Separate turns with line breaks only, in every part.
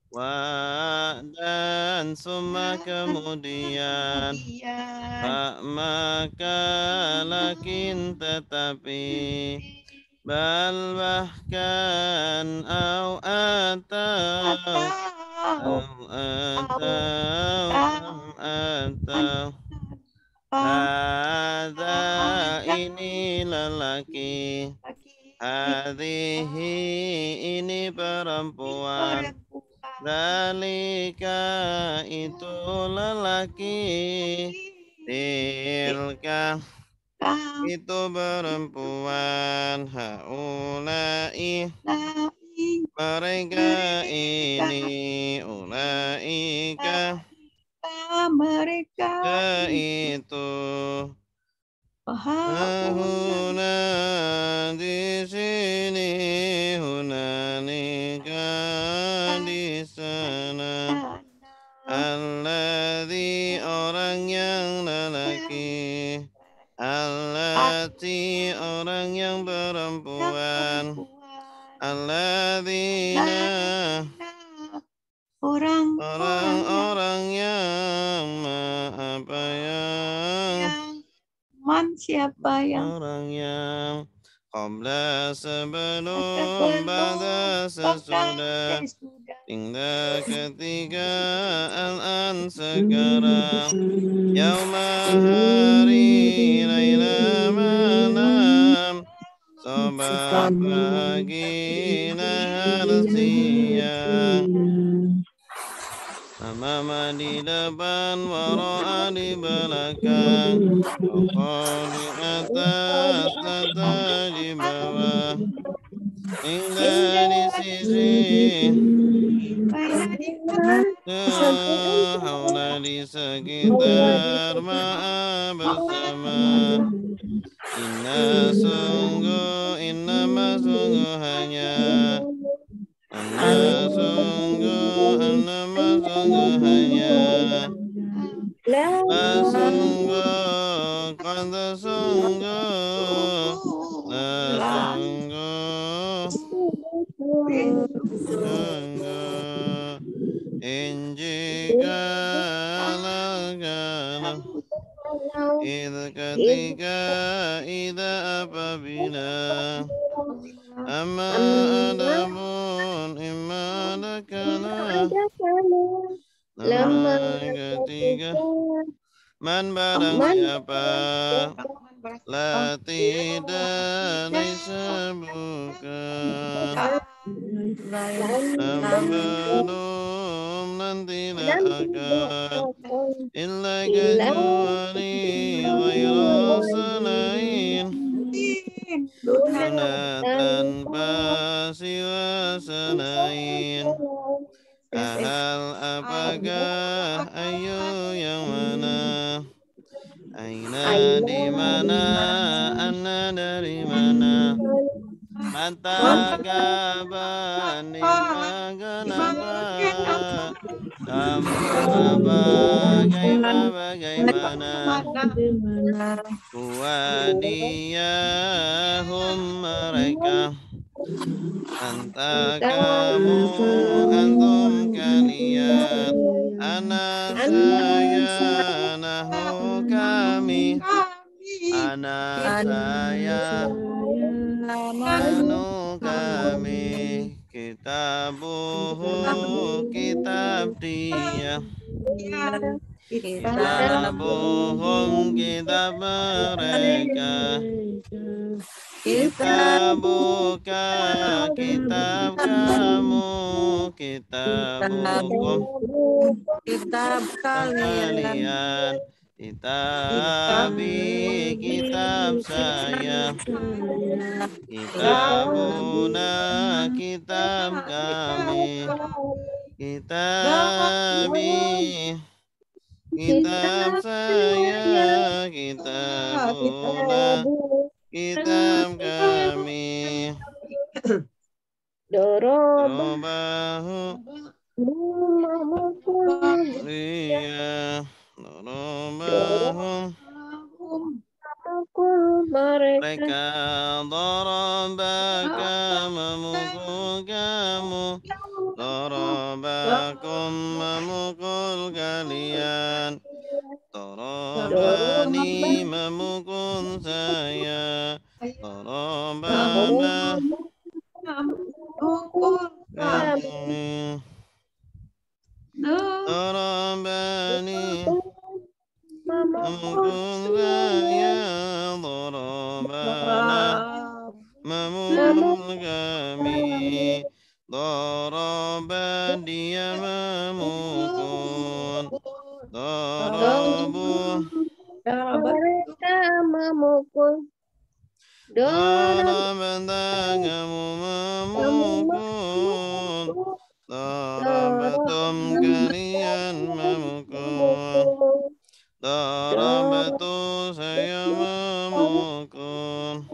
Wa dan summa kemudian maka lakin tetapi bal bahkan au atau hadza ini lelaki hadhihi ini perempuan zalika itu lelaki tilka itu perempuan haulai mereka ini ulaika itu huna di sini hunanika di sana alladzi orang yang lelaki allati orang yang perempuan alladzina orang-orang yang apa yang
siapa yang
orang yang qabla sebelum pada sesudah hingga ketika al-an sekarang yauma hari laila malam sobat pagi nahar siang amama di depan wara'a di belakang Rokok di atas tata di bawah hingga di sisi haula di sekitar ma'a bersama inna sungguh hanya Anna sungguh hanya kata sungguh injika lagana ketika apabila amma adabun imma lakana lama ketika man barang siapa la tidak disebutkan belum nantilah akan illa kecuali ghairu selain Duna tanpa siwa selain hal apakah ayu yang mana aina di mana anna dari mana mata kapan di kenapa kamu bagaimana wadiyahum mereka anta kamu antum kalian anak saya nahu kami anak saya nahnu kami kitabuhu kitab dia kitabuhum kitab mereka kitabuka kitab kamu kitabuhum kitab kalian kitabi kitab saya kitabuna kitab kami kitabi kitab saya kitabuna kitab kami dorobahu iya dorobahum mereka dorobaka memukul kamu darabakum memukul kalian. Darabani memukul saya. Darabana kami. Darabani memukul saya. Darabana memukul kami. Daraba dia memukul. Darabu
mereka memukul.
Darabana kamu memukul. Darabatum kalian memukul. Darabatu saya memukul.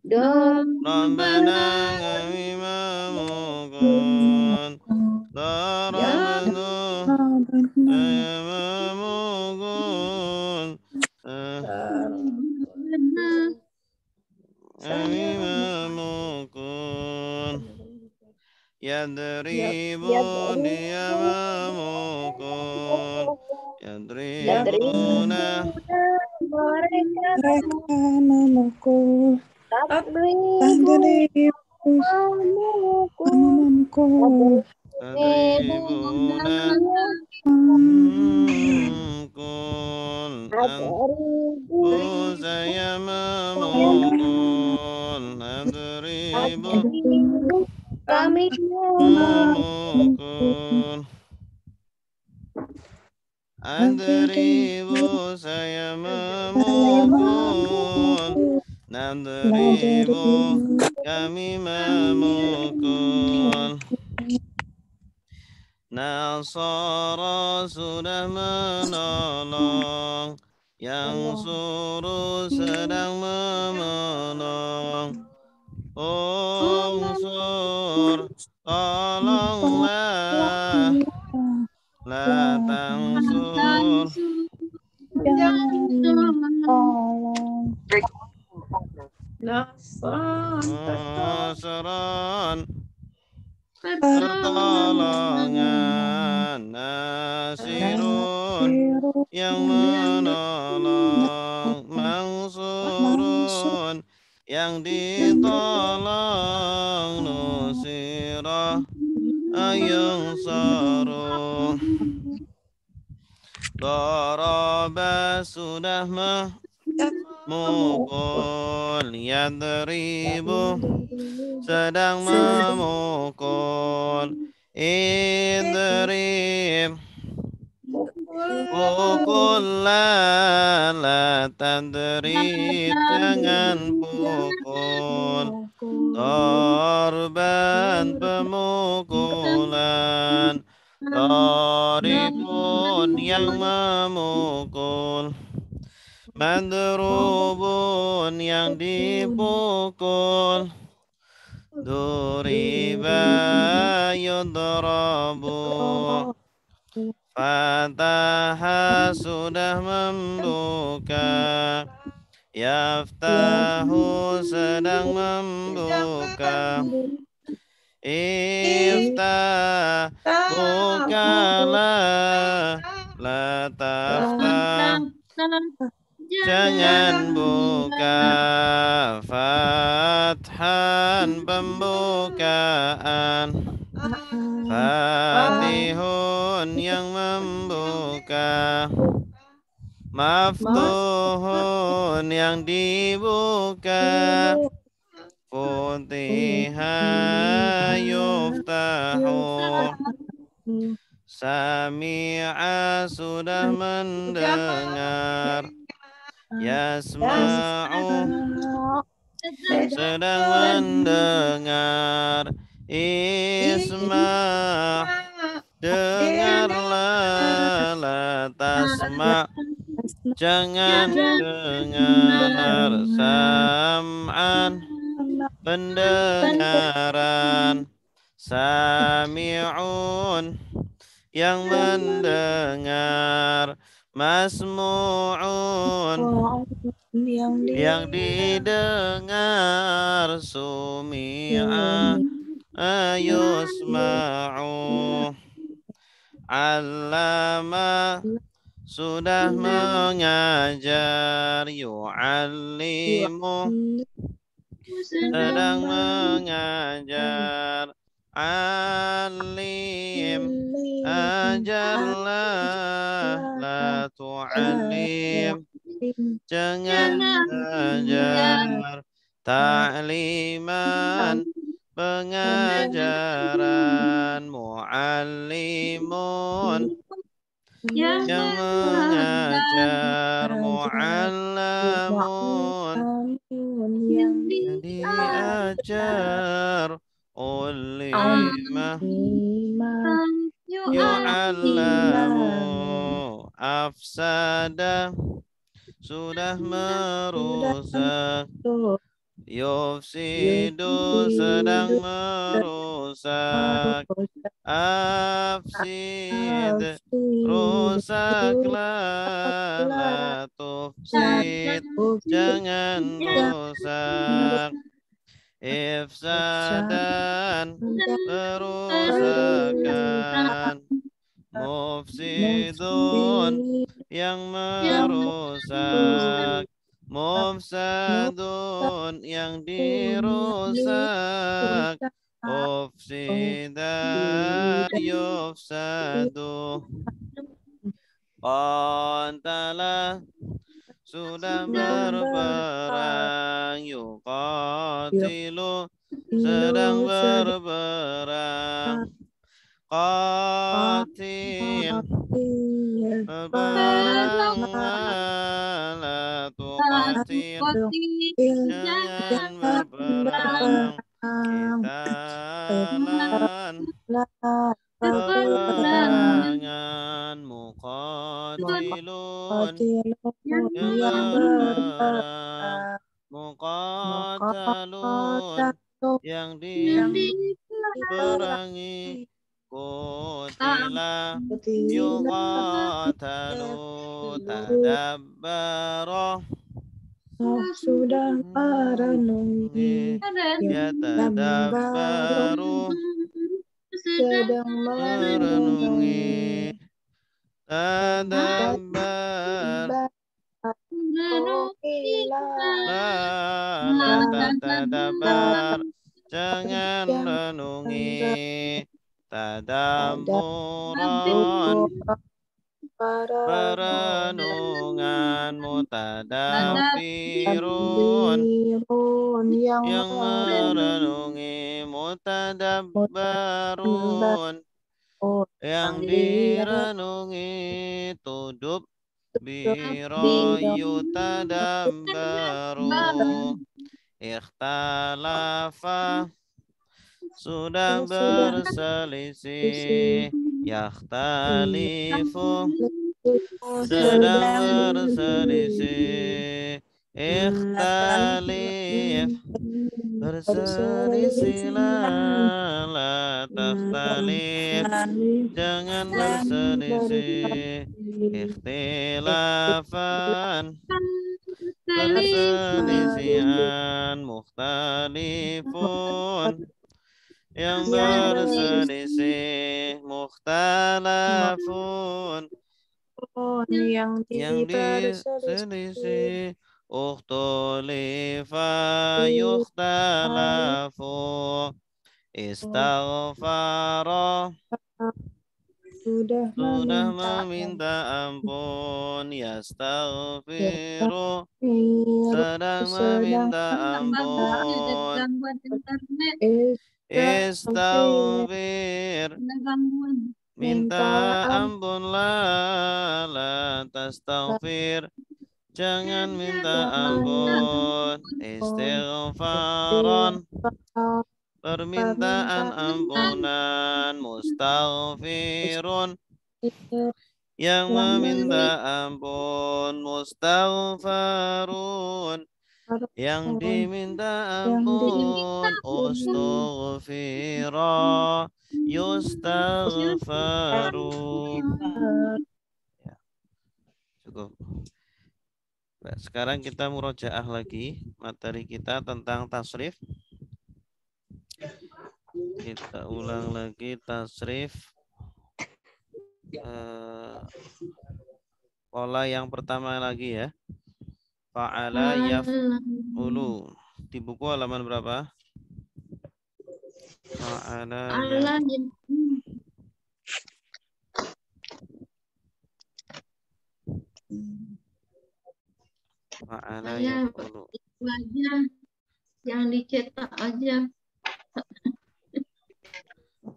Rabbana kami memukul. Darabatu saya memukul. Kami memukul. Yadribun dia memukul. Yadribuna
mereka
memukul. Memukul.
Yadribuna memukul. Saya memukul. Yadribu
kami
memukul. Adribu saya memukul. Nadribu kami memukul. Nasara sudah menolong. Yang suruh sedang menolong. Unsur tolonglah. La tangsur Nasran pertolongan. Nasirun yang menolong. Mangsurun yang ditolong. Nusirah ayung saru. Daraba sudah memukul. Yadribu sedang memukul. Idrib pukullah. La tadrib jangan pukul. Darban pemukulan. Daribun yang memukul. Madrubun yang dipukul. Duriba yudrabu. Fataha sudah membuka. Yaftahu sedang membuka. Iftah bukalah. La taftah jangan buka. Fathan pembukaan. Fatihun yang membuka. Maftuhun yang dibuka. Futiha yuftahu. Sami'a sudah mendengar. Yasma'u sedang mendengar. Isma' dengarlah. La tasma' jangan dengar. Sam'an pendengaran. Sami'un yang mendengar. Masmu'un yang didengar. Sumi'a ayusma'u. Allama sudah mengajar, yu'allimu sedang mengajar, alim ajarlah, la tu'allim jangan ajar, ta'liman pengajaran, mu'allimun yang mengajar, mu'allamun yang diajar, ulimah yu'allamu, afsada sudah merusak, yufsidu sedang merusak, afsid rusaklah, la tufsid jangan rusak, ifsadan kerusakan, mufsidun yang merusak, mufsadun yang dirusak, ufsida yufsadu, qantala sudah berperang, yuqatilu sedang berperang, qatil berperang, la tuqatil jangan berperang, qitalan peperangan, muqatilun yang berperang, muqatalun yang diperangi, qutila yuqatalu, tadabbara
sudah merenungi,
yatadabbaru
sedang
merenungi, tadabbar la tatadabbar jangan renungi, tadabburan perenungan, mutadabirun yang merenungi, mutadabbarun yang direnungi, tudub biro yutadabbaru, ikhtalafa sudah berselisih, yakhtalifu sedang berselisih, ikhtalif berselisihlah, la takhtalif jangan berselisih, ikhtilafan perselisihan, mukhtalifun yang berselisih, mukhtalafun
yang
diselisih, ukhtulifa yukhtalafu, istaghfara
sudah
meminta ampun, yastaghfiru sedang meminta ampun, istaghfir minta ampun, la tastaghfir jangan minta ampun, istighfaran permintaan ampunan, mustaghfirun yang meminta ampun, mustaghfarun yang diminta ampun, ustughfira yustaghfaru. Ya, cukup. Nah, sekarang kita murojaah lagi materi kita tentang tasrif. Kita ulang lagi tasrif. Pola yang pertama lagi ya. Fa'ala yaf'ulu. Di buku halaman berapa? Fa'ala yaf'ulu. Fa'ala yaf'ulu.
Aja yang dicetak aja.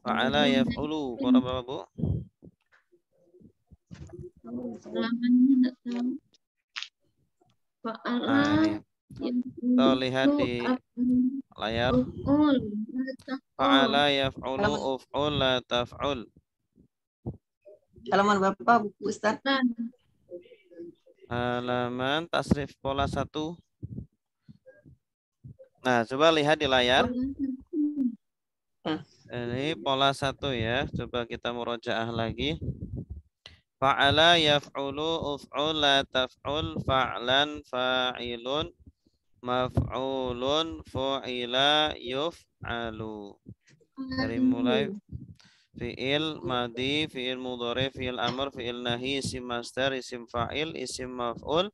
Fa'ala yaf'ulu. Koran berapa, Bu?
Halamannya enggak tahu.
Nah, ini. Kita lihat di layar. Fa'ala yaf'ulu uf'ul la taf'ul.
Halaman berapa buku Ustaz?
Halaman tasrif pola 1. Nah, coba lihat di layar. Ini pola 1 ya. Coba kita murojaah lagi. Fa'ala yaf'ulu uf'ul la taf'ul fa'lan fa'ilun maf'ulun fu'ila yuf'alu. Dari mulai fi'il madi, fi'il mudhari, fi'il amr, fi'il nahi, isim masdar, isim fa'il, isim maf'ul,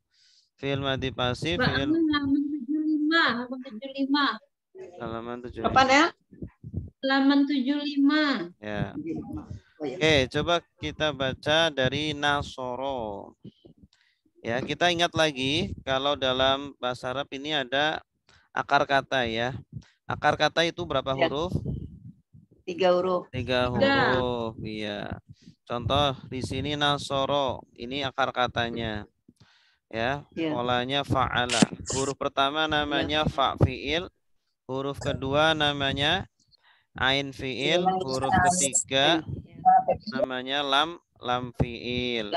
fi'il madi pasif, fi'il
halaman 75.
halaman 75.
Kapan ya?
Halaman 75.
Ya. Oke, coba kita baca dari Nasoro. Ya, kita ingat lagi kalau dalam bahasa Arab ini ada akar kata ya. Akar kata itu berapa huruf?
3 huruf.
3 huruf, iya. Contoh di sini Nasoro, ini akar katanya. Ya, polanya fa'ala. Huruf pertama namanya fa fi'il, huruf kedua namanya ain fi'il, huruf ketiga namanya lam fi'il.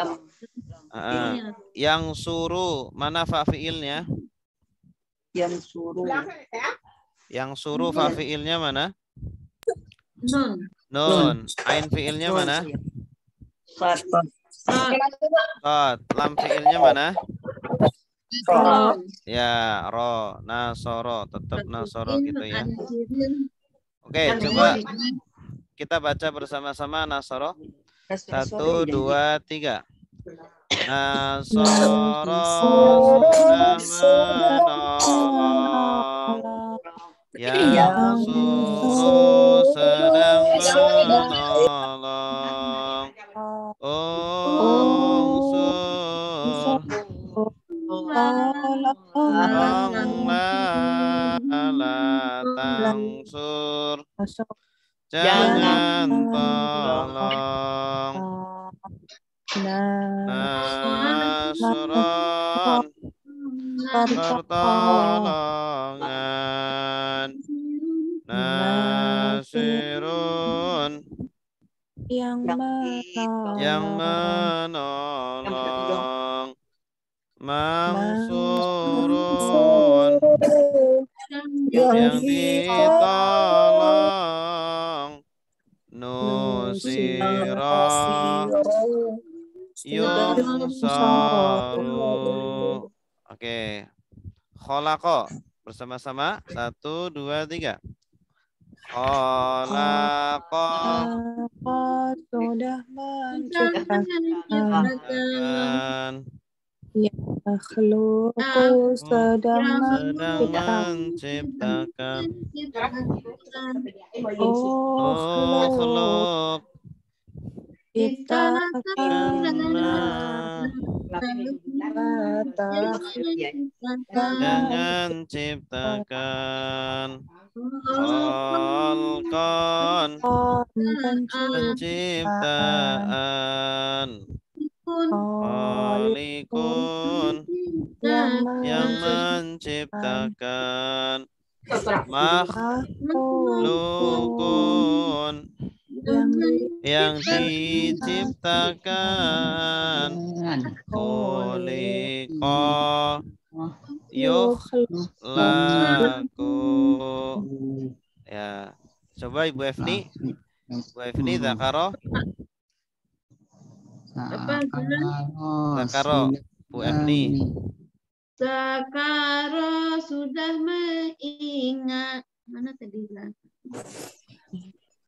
Yang suruh, mana fa fi'ilnya?
Yang suruh.
Yang suruh fa fi'ilnya mana?
Nun.
Ain fi'ilnya mana?
Sad.
Sad. Lam fi'ilnya mana?
Ro.
Ya, ro, nasoro, tetap nasoro gitu ya. Oke, coba kita baca bersama-sama Nasoro. 1, 2, 3. Nasoro sudah menolong. Yang suruh sedang menolong. Unsur la tangsur. Jangan tolong. Nasron pertolongan. Nasirun yang menolong. Mansurun yang ditolong. Nusira yunsaru. Oke. Kholaqo bersama-sama. 1, 2, 3. Kholaqo
sudah menciptakan. Ya makhlukku sedang
menciptakan.
Oh
kholaq jangan ciptakan. Kholqan penciptaan. Khalikun yang menciptakan. Makhlukun yang diciptakan. Khuliqa yukhlaqu. Ya, coba Ibu Efni. Ibu Efni Zakaro. Zakaro, Bu Efni.
Zakaro sudah mengingat. Mana tadi?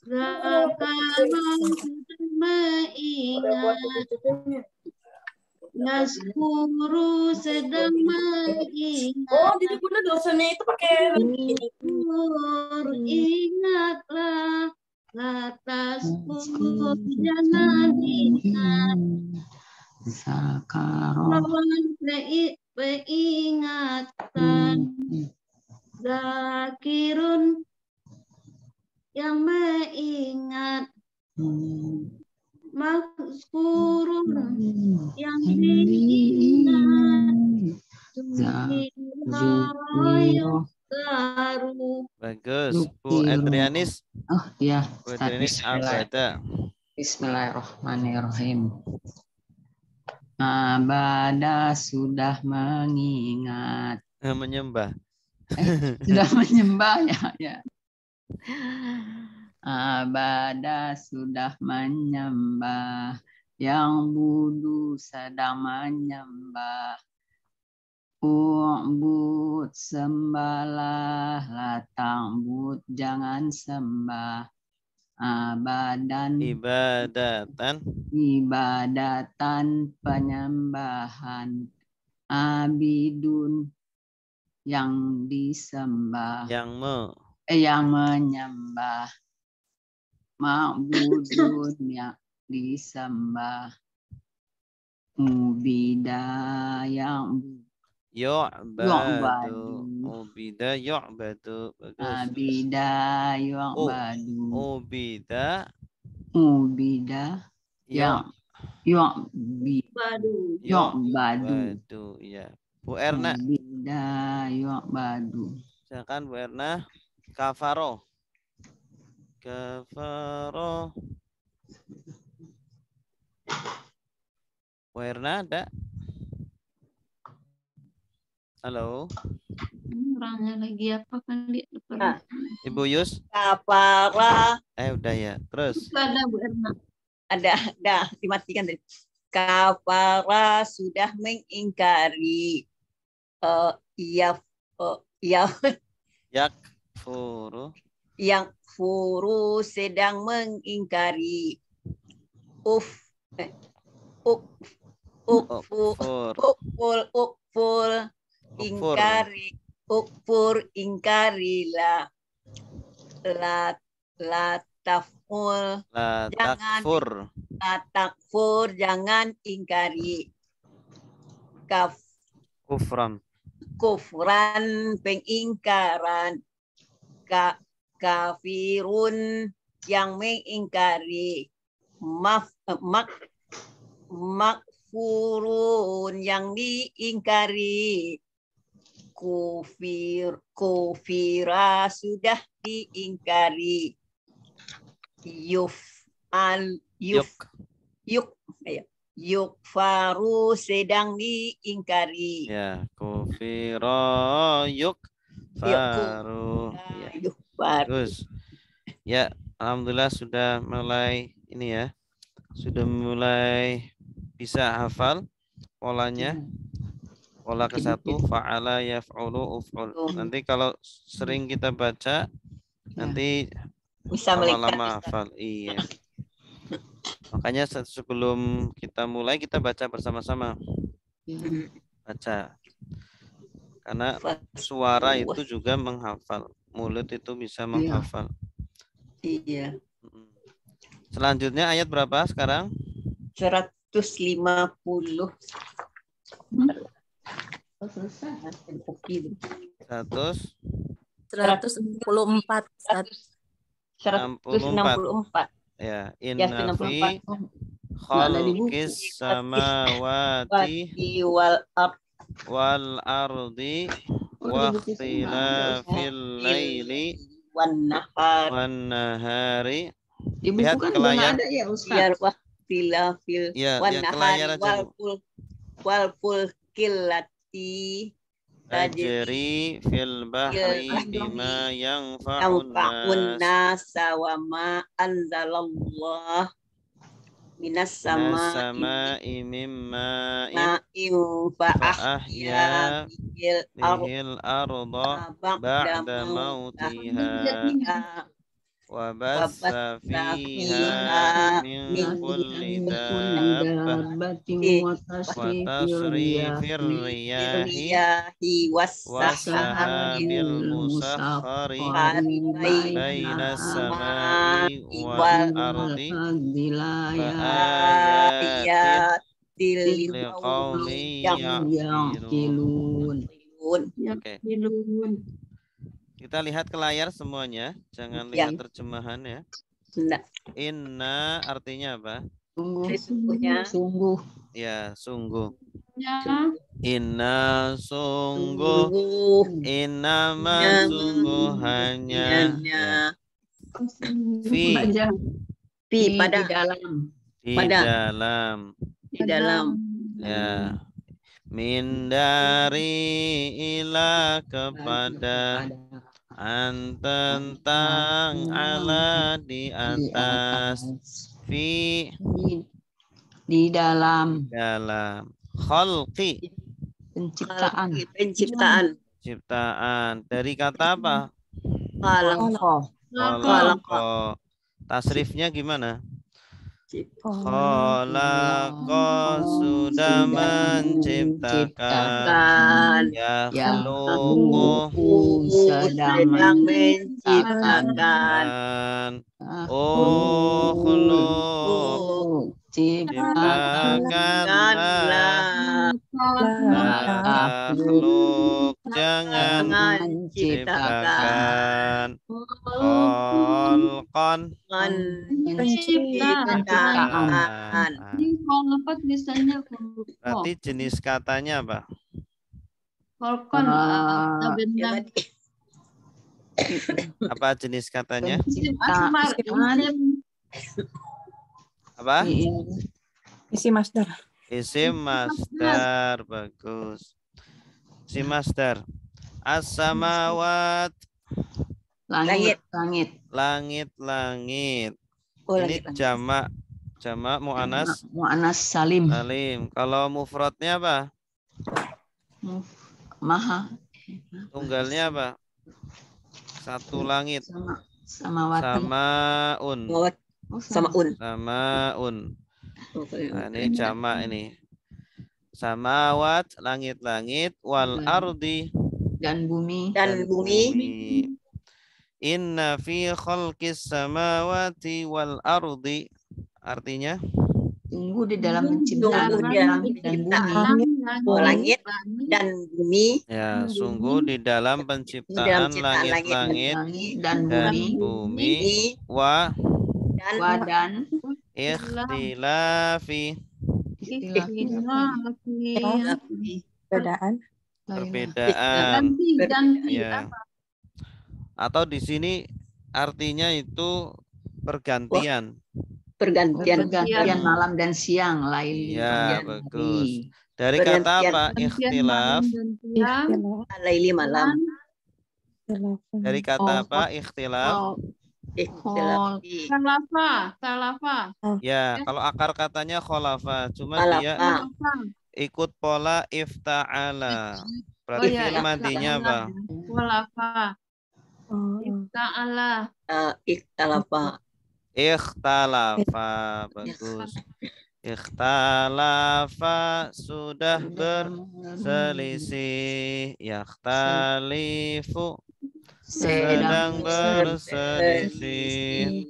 Zakarun sudah mengingat. Naskuru sedang mengingat.
Jadi bunda dosennya itu pakai
Taskur ingatlah. Taskur jangan ingat. Lawan peringatan. Zakirun yang mengingat. Maskurun yang diingat. Baru.
Bagus. Bu Edrianis.
Oh iya,
Bu
Ustaz.
Edrianis abada.
Bismillahirrahmanirrahim. Abada sudah mengingat.
Menyembah.
Sudah menyembah ya. Abada sudah menyembah. Yang budu sedang menyembah. U'bud sembahlah, latang bud jangan sembah. Abadan ibadatan penyembahan. Abidun yang disembah, yang menyembah. Ma'budun yang disembah. Ubida yang
yu'badu. Ubida yu'badu. Bagus.
Abida yu'badu. Ubida yang yu'badu.
Ya. Bu Erna.
Ubida yu'badu.
Silakan Bu Erna. Kafaro. Bu Erna ada? Halo.
Orangnya lagi apa kali?
Ibu Yus.
Kafara.
Udah ya. Terus.
Ada Bu Erna.
Ada dimatikan tadi. Kafara sudah mengingkari.
Yakfuru.
Yang furu sedang mengingkari. Ingkarilah. La takfur jangan ingkari. Kufran pengingkaran. Kafirun yang mengingkari. Makfurun yang diingkari. Kufira sudah diingkari. Yukfaru sedang diingkari.
Ya, kufira yukfaru. Bagus. Ya, alhamdulillah sudah mulai ini ya. Sudah mulai bisa hafal polanya. Pola ke-1 fa'ala yaf'ulu uf'ul. Nanti kalau sering kita baca nanti
bisa
lama-lama hafal. Iya. Makanya sebelum kita mulai kita baca bersama-sama. Baca. Karena suara itu juga menghafal. Mulut itu bisa menghafal.
Iya.
Selanjutnya ayat berapa sekarang?
150. 164.
Ya, inna fi khalqis samawati wal ardi wa ikhtilafil laili wan nahari.
Lihat ke layar. Ada ya, Ustaz.
Wan nahari wal fulkillati
tajri fil bahri bima yanfa'un
nas wa ma anzalallah minas sama'i mimma fa'ahya bihil arda ba'da mautiha
wa bassa fiha min kulli dabbah wa tasrifir riyahi wassahabil musakhkhari baina samai wal ardi ayatil liqaumin ya'qilun. Oke. Kita lihat ke layar semuanya, jangan lihat terjemahan ya. Inna artinya apa?
Sungguh.
Ya, sungguh.
Ya.
Inna sungguh, innama sungguh hanya. Ya. Fi
Pada
di dalam. Ya. Min dari ila kepada, an tentang, ala di atas, fi
di dalam
khalqi
penciptaan
dari kata apa?
Khalaqa.
Tasrifnya gimana? Khalaqa sudah menciptakan, yakhluqu
sedang menciptakan,
ukhluq ciptakanlah, takhluk jangan ciptakan, kholqan
Penciptaan. Ini kholqat misalnya
berarti jenis katanya apa?
kholqan benda.
Apa jenis katanya?
Asmar.
Apa?
Isim masdar.
Isim masdar, bagus. Isim masdar. As-samawat,
langit.
Langit. Ini jamak mu'anas
salim.
Kalau mufradnya apa?
Maha.
Tunggalnya apa? Satu langit.
Samaun.
Samaun. Nah, ini jamak ini. Samawat, langit-langit, wal ardi
dan bumi.
Inna fi khalqis samawati wal ardi artinya
sungguh di dalam penciptaan
langit dan bumi.
Ya, sungguh di dalam penciptaan langit-langit dan bumi dan ikhtilafi perbedaan. Ya. Atau di sini artinya itu pergantian
malam dan siang lain.
Ya, bagus. Dari kata apa? Ikhtilaf.
Laili malam.
Dari kata apa? Ikhtilaf.
Khalafa.
Ya, kalau akar katanya kholafa, cuma dia ikut pola ifta'ala. Berarti fi'il madinya apa?
Khalafa.
Ikhtalafa, bagus. Ikhtalafa sudah berselisih. Yakhtalifu sedang berselisih.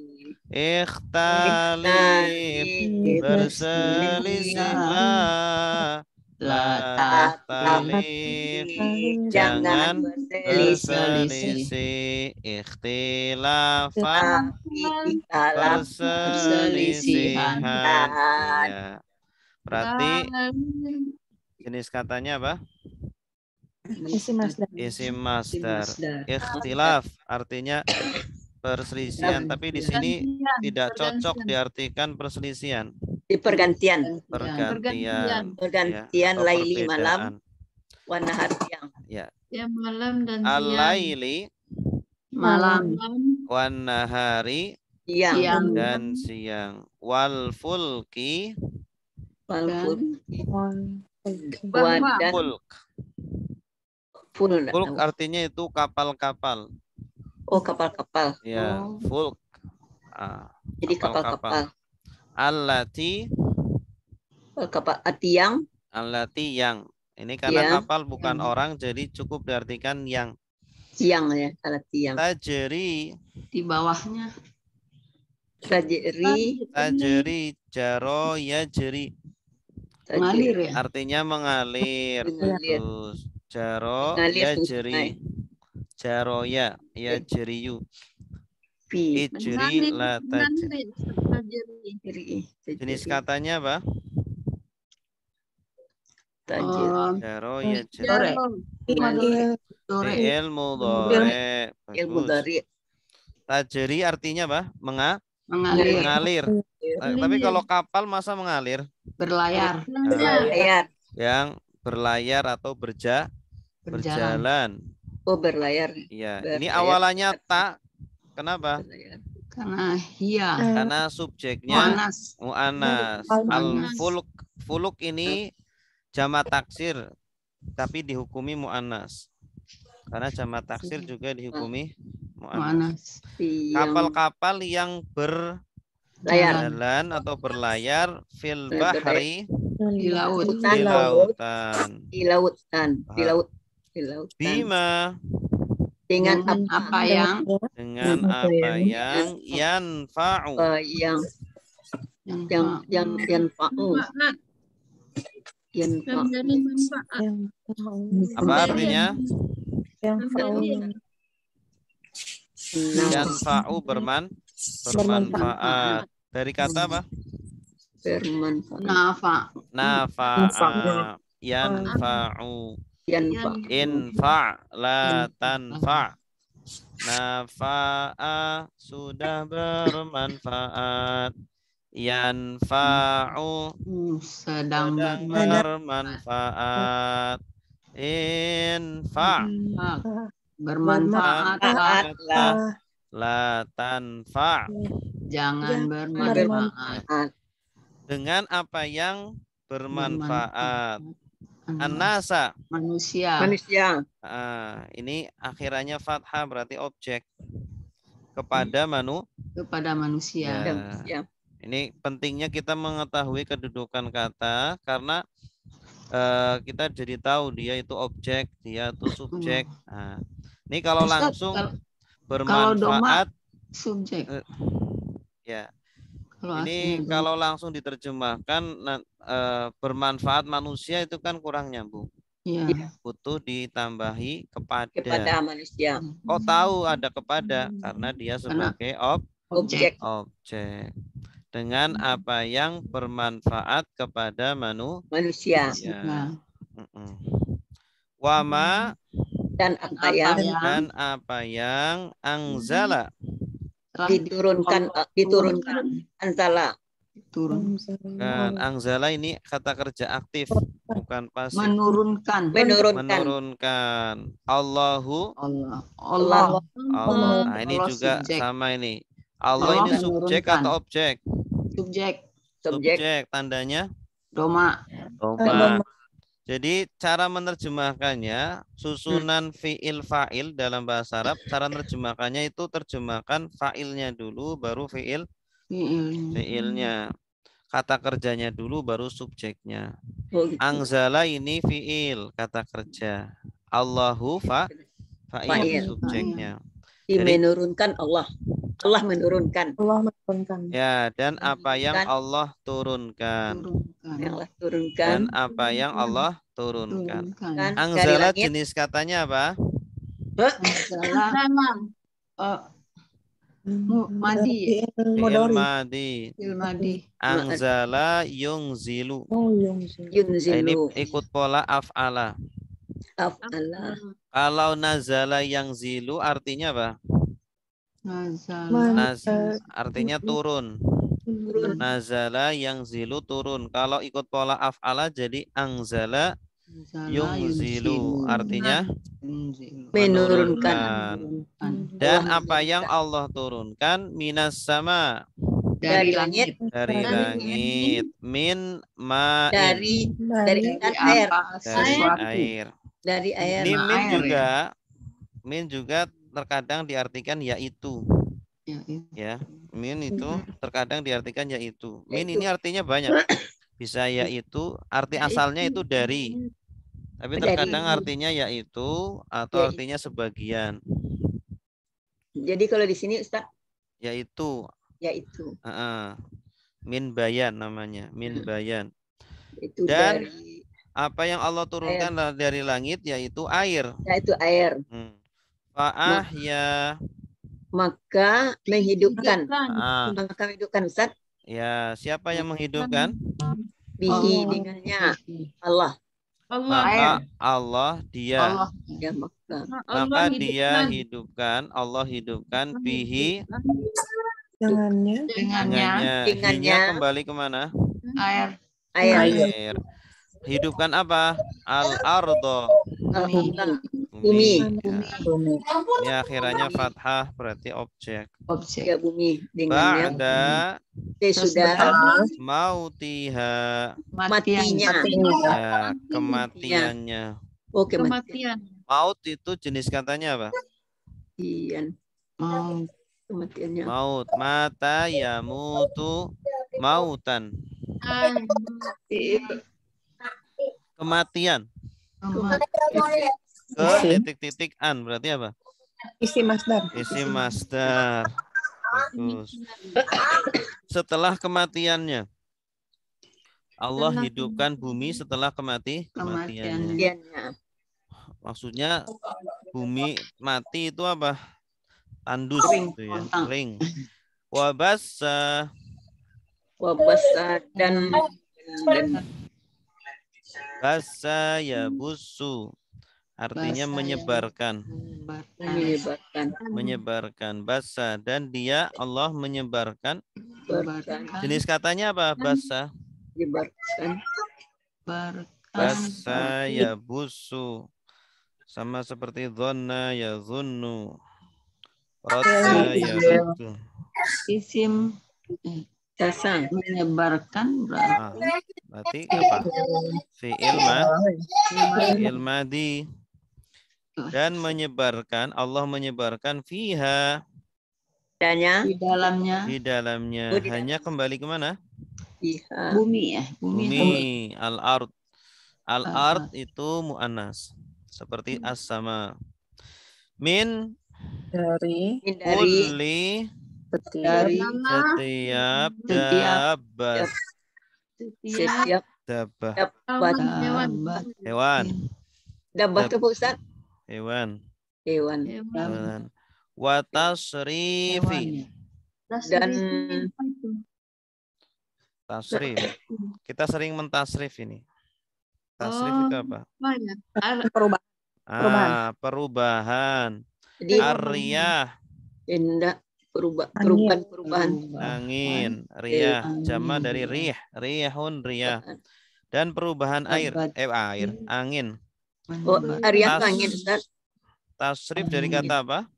Ikhtalif berselisihlah. La tahtalif jangan berselisih. Ikhtilafan perselisihan. Ya. Berarti jenis katanya apa? Isim masdar. Ikhtilaf artinya perselisihan, tapi di sini tidak cocok diartikan perselisihan.
Pergantian
Ya,
laili malam, wa nahar siang.
Ya.
Malam dan siang.
Al-laili
malam,
wan nahari
siang
dan siang. Wal fulki fulk artinya itu kapal-kapal.
Oh, kapal-kapal.
Ya, fulk
Jadi kapal-kapal.
Allati
Kapal tiang.
allati yang. Ini karena
Ya.
kapal bukan
Yang.
orang jadi cukup diartikan yang.
Tiang ya, alat tiang.
Tajri
Di bawahnya.
tajri jaro yajri.
Mengalir ya.
Artinya mengalir.
Mengalir.
Terus jaro
Mengalir
ya
ke
jeri. Jaro ya jeriyu.
Pi.
Ijri la tajri. Jenis katanya apa?
Tajir.
Jaro ya jeri.
Sore.
Fi'il
Sore.
Fi'il mudhari.
Ilmu
Bagus.
dari
Tajri artinya apa?
Mengalir.
Mengalir. Tapi kalau kapal masa mengalir?
Berlayar.
berlayar.
Yang berlayar atau
Berjalan.
berjalan.
Oh, berlayar.
Iya.
Berlayar.
Ini awalannya tak. Kenapa?
Berlayar.
Karena hiya.
Karena subjeknya
Mu'anas.
mu'anas. Al-fuluk. Fuluk ini jamak taksir tapi dihukumi mu'anas. Karena jamak taksir juga dihukumi mu'anas.
Mu'anas.
Kapal-kapal yang berjalan atau berlayar fil bahri
Di laut.
di lautan.
Di lautan. Di laut. Di lautan.
Bima
Dengan
Dengan
apa?
apa yang
dengan apa yang yanfa'u
Yang fa'u. Yang fa'u.
Memberi manfaat.
apa artinya?
Memberi.
Yanfa'u bermanfaat. Dari kata apa?
Bermanfaat.
nafa.
Nafa'a yanfa'u.
Yang fa'u.
Infa' la tanfa'. Nafa'a sudah bermanfaat. Yanfa'u
Sedang
sedang bermanfaat. Infa'
bermanfaat.
Bermanfaatlah.
la tanfa'.
Jangan bermanfaat.
Dengan apa yang bermanfaat. An-nasa.
Manusia.
Manusia.
Ini akhirannya fathah berarti objek kepada
Kepada manusia.
Ya.
Manusia.
Ini pentingnya kita mengetahui kedudukan kata karena kita jadi tahu dia itu objek, dia itu subjek. Nah, ini kalau
Ustaz,
langsung
kalau
bermanfaat
subjek.
ya.
Kalau
Ini
aslinya
kalau langsung diterjemahkan bermanfaat manusia itu kan kurang nyambung.
iya.
Butuh ditambahi
Kepada
kepada.
manusia.
Kok tahu ada kepada? Karena dia sebagai
Objek.
objek. Dengan apa yang bermanfaat kepada
Manusia.
Ya. Wama
Dan apa yang
dan apa yang angzala
diturunkan. Anzala.
Turun.
dan angzala ini kata kerja aktif bukan pasif.
Menurunkan.
Menurunkan. Allahu
Allah.
Allah.
Allah. Nah, ini
Allah
juga
subjek.
sama ini. Allah
Allah
ini subjek
menurunkan.
atau objek?
Subjek.
Subjek.
Tandanya
Doma.
doma. Jadi cara menerjemahkannya susunan fiil fa'il dalam bahasa Arab, cara menerjemahkannya itu terjemahkan fa'ilnya dulu baru fiilnya. Kata kerjanya dulu baru subjeknya. Angzala ini fiil kata kerja. Allahu fa'il subjeknya.
Menurunkan Allah. Allah menurunkan.
Ya, dan apa yang Allah turunkan.
Yang Allah turunkan.
Dan apa yang Allah turunkan.
Turunkan.
Angzala
Dari langit.
jenis katanya apa?
Adalah madi.
Fi'il madi.
Ilmadi.
Angzala yungzilu. Ini
Yunzilu.
ikut pola af'ala.
Af'ala.
Kalau nazala yang zilu artinya apa?
Nazala.
Artinya turun. Nazala yang zilu turun. Kalau ikut pola af'ala jadi angzala yungzilu. Artinya
Menurunkan.
Dan apa yang Allah turunkan minas sama
Dari langit.
dari langit min ma'in
Dari air.
dari
Sesuatu.
air.
Dari air.
Ini
Air,
min juga terkadang diartikan yaitu. Ya, min itu terkadang diartikan yaitu. Min ini artinya banyak. Bisa yaitu, arti asalnya itu dari. Tapi terkadang artinya yaitu atau artinya sebagian.
Jadi kalau di sini Ustaz,
Yaitu.
yaitu.
Min bayan namanya, min bayan.
Itu
Dan
dari
apa yang Allah turunkan dari langit yaitu air.
yaitu air.
Fa'ahya.
Maka menghidupkan.
Ah,
Maka menghidupkan Ustaz.
ya, siapa yang menghidupkan?
Bihi dengannya Allah.
Maka Allah dia.
Ya
Maka dia hidupkan, Allah hidupkan bihi
Dengannya.
Dengannya kembali kemana?
Air.
Hidupkan apa? Al-ardo.
Bumi.
Ya. Ini akhirannya fathah berarti objek.
Ya, bumi dengannya.
Ba'da
Sudah
mautiha.
matinya.
Ya, kematiannya.
Oh, kematian.
Maut itu jenis katanya apa?
Kematiannya.
Maut. Mata yamutu mautan. Kematian. Ke titik-titik an berarti apa?
Isi masdar.
Isi masdar. Bagus. Setelah kematiannya. Allah hidupkan bumi setelah kematiannya. Maksudnya bumi mati itu apa? Tandus gitu ya. Kering. Wabasa
dan
basa ya busu. Artinya menyebarkan. Menyebarkan. Basa. Dan dia Allah menyebarkan. Jenis katanya apa? Basa. Basa ya busu. Sama seperti dhonna ya dhunnu. Radda ya raddu.
Isim menyebarkan
berarti apa? Fi'il madi. Dan menyebarkan, Allah menyebarkan fiha.
Di dalamnya.
Hanya kembali kemana?
Bumi ya.
Bumi. Al-ard. Al-ard itu mu'annas. Seperti as-sama. Min
Dari
kulli setiap dabbah.
Setiap
Dabbah. Hewan.
Dabbah itu Ustaz?
Hewan. Wa tasrifi.
Dan
tasrif. Kita sering mentasrif ini. Tasrif itu apa? Perubahan.
Jadi
Ar-riyah.
perubahan.
Angin. Riyah. Jama dari rih. Riyahun riyah. Dan perubahan air. Angin.
Ariyah angin Ustaz.
Tasrif dari kata apa?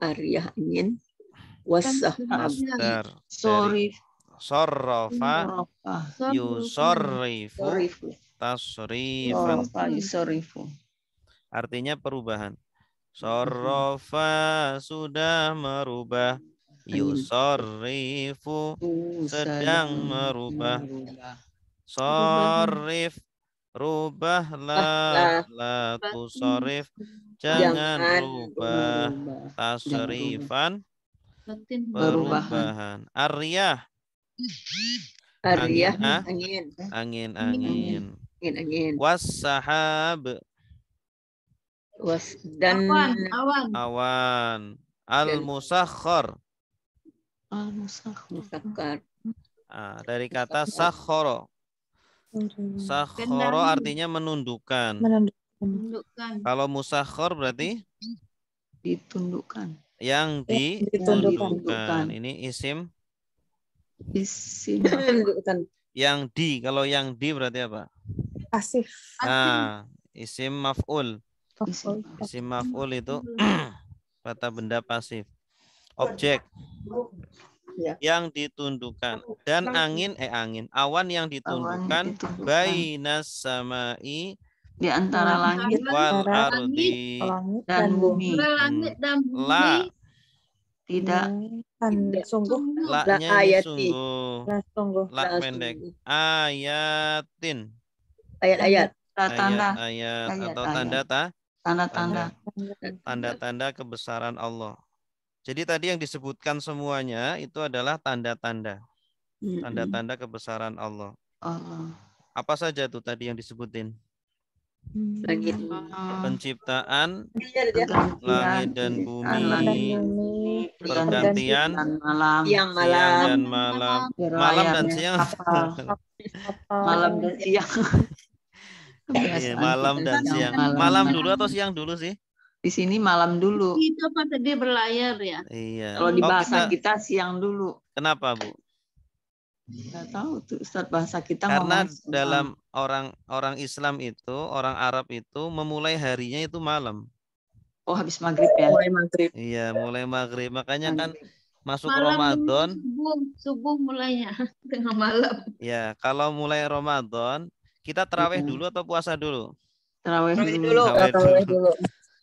Ariyah angin. Wasah.
Masdar. Sorrofa. Yusorrifu. Tasrifan. Artinya perubahan. Sorrofa sudah merubah. Yusorrifu sedang merubah. Sorrif rubahlah. La tusorrif jangan rubah. Tasrifan perubahan. Ariyah. Angin. Was-sahab.
Dan
awan. Al-musakhkhar. Dari kata sakhoro. Sakhoro artinya menundukkan. Kalau musakhkhar berarti
ditundukkan.
Yang ditundukkan. Ini isim. Yang di. Kalau yang di berarti apa?
Pasif.
Isim maf'ul. Isim maf'ul itu kata benda pasif. Objek yang ditundukkan. Dan awan yang ditundukkan bainas samai
di antara langit
wal ardi
dan bumi. Tidak.
Sungguh.
La-nya ini
ayati.
sungguh.
Lah, sungguh.
La
La
pendek.
sungguh.
Ayatin.
Ayat-ayat.
Tanda-tanda.
Ayat-ayat
Ayat,
atau
ayat.
tanda-tanda.
Tanda-tanda.
Tanda-tanda kebesaran Allah. Jadi tadi yang disebutkan semuanya itu adalah tanda-tanda. Tanda-tanda kebesaran Allah.
Allah.
Apa saja tuh tadi yang disebutin?
Langit.
Penciptaan
Pergantian
langit dan bumi, pergantian
dan malam.
Siang
siang
malam.
dan malam, malam dan
Berlayarnya
siang,
kapal. Malam dan siang.
Iya,
Kebiasaan
malam
kita
dan siang. Malam dulu atau siang dulu sih?
Di sini malam dulu.
Itu apa tadi berlayar ya?
Iya.
Kalau di
Oh,
bahasa kita siang dulu.
kenapa, Bu?
Nggak tahu tuh Ustaz, bahasa kita
Karena
ngomong siang.
dalam orang Islam itu, orang Arab itu memulai harinya itu malam.
Oh, habis maghrib ya.
Mulai maghrib.
Iya, mulai maghrib. Makanya kan masuk
Malam
Ramadan.
subuh mulainya tengah malam.
Ya, kalau mulai Ramadan, kita terawih dulu atau puasa dulu?
Terawih dulu.
dulu.
Terawih dulu.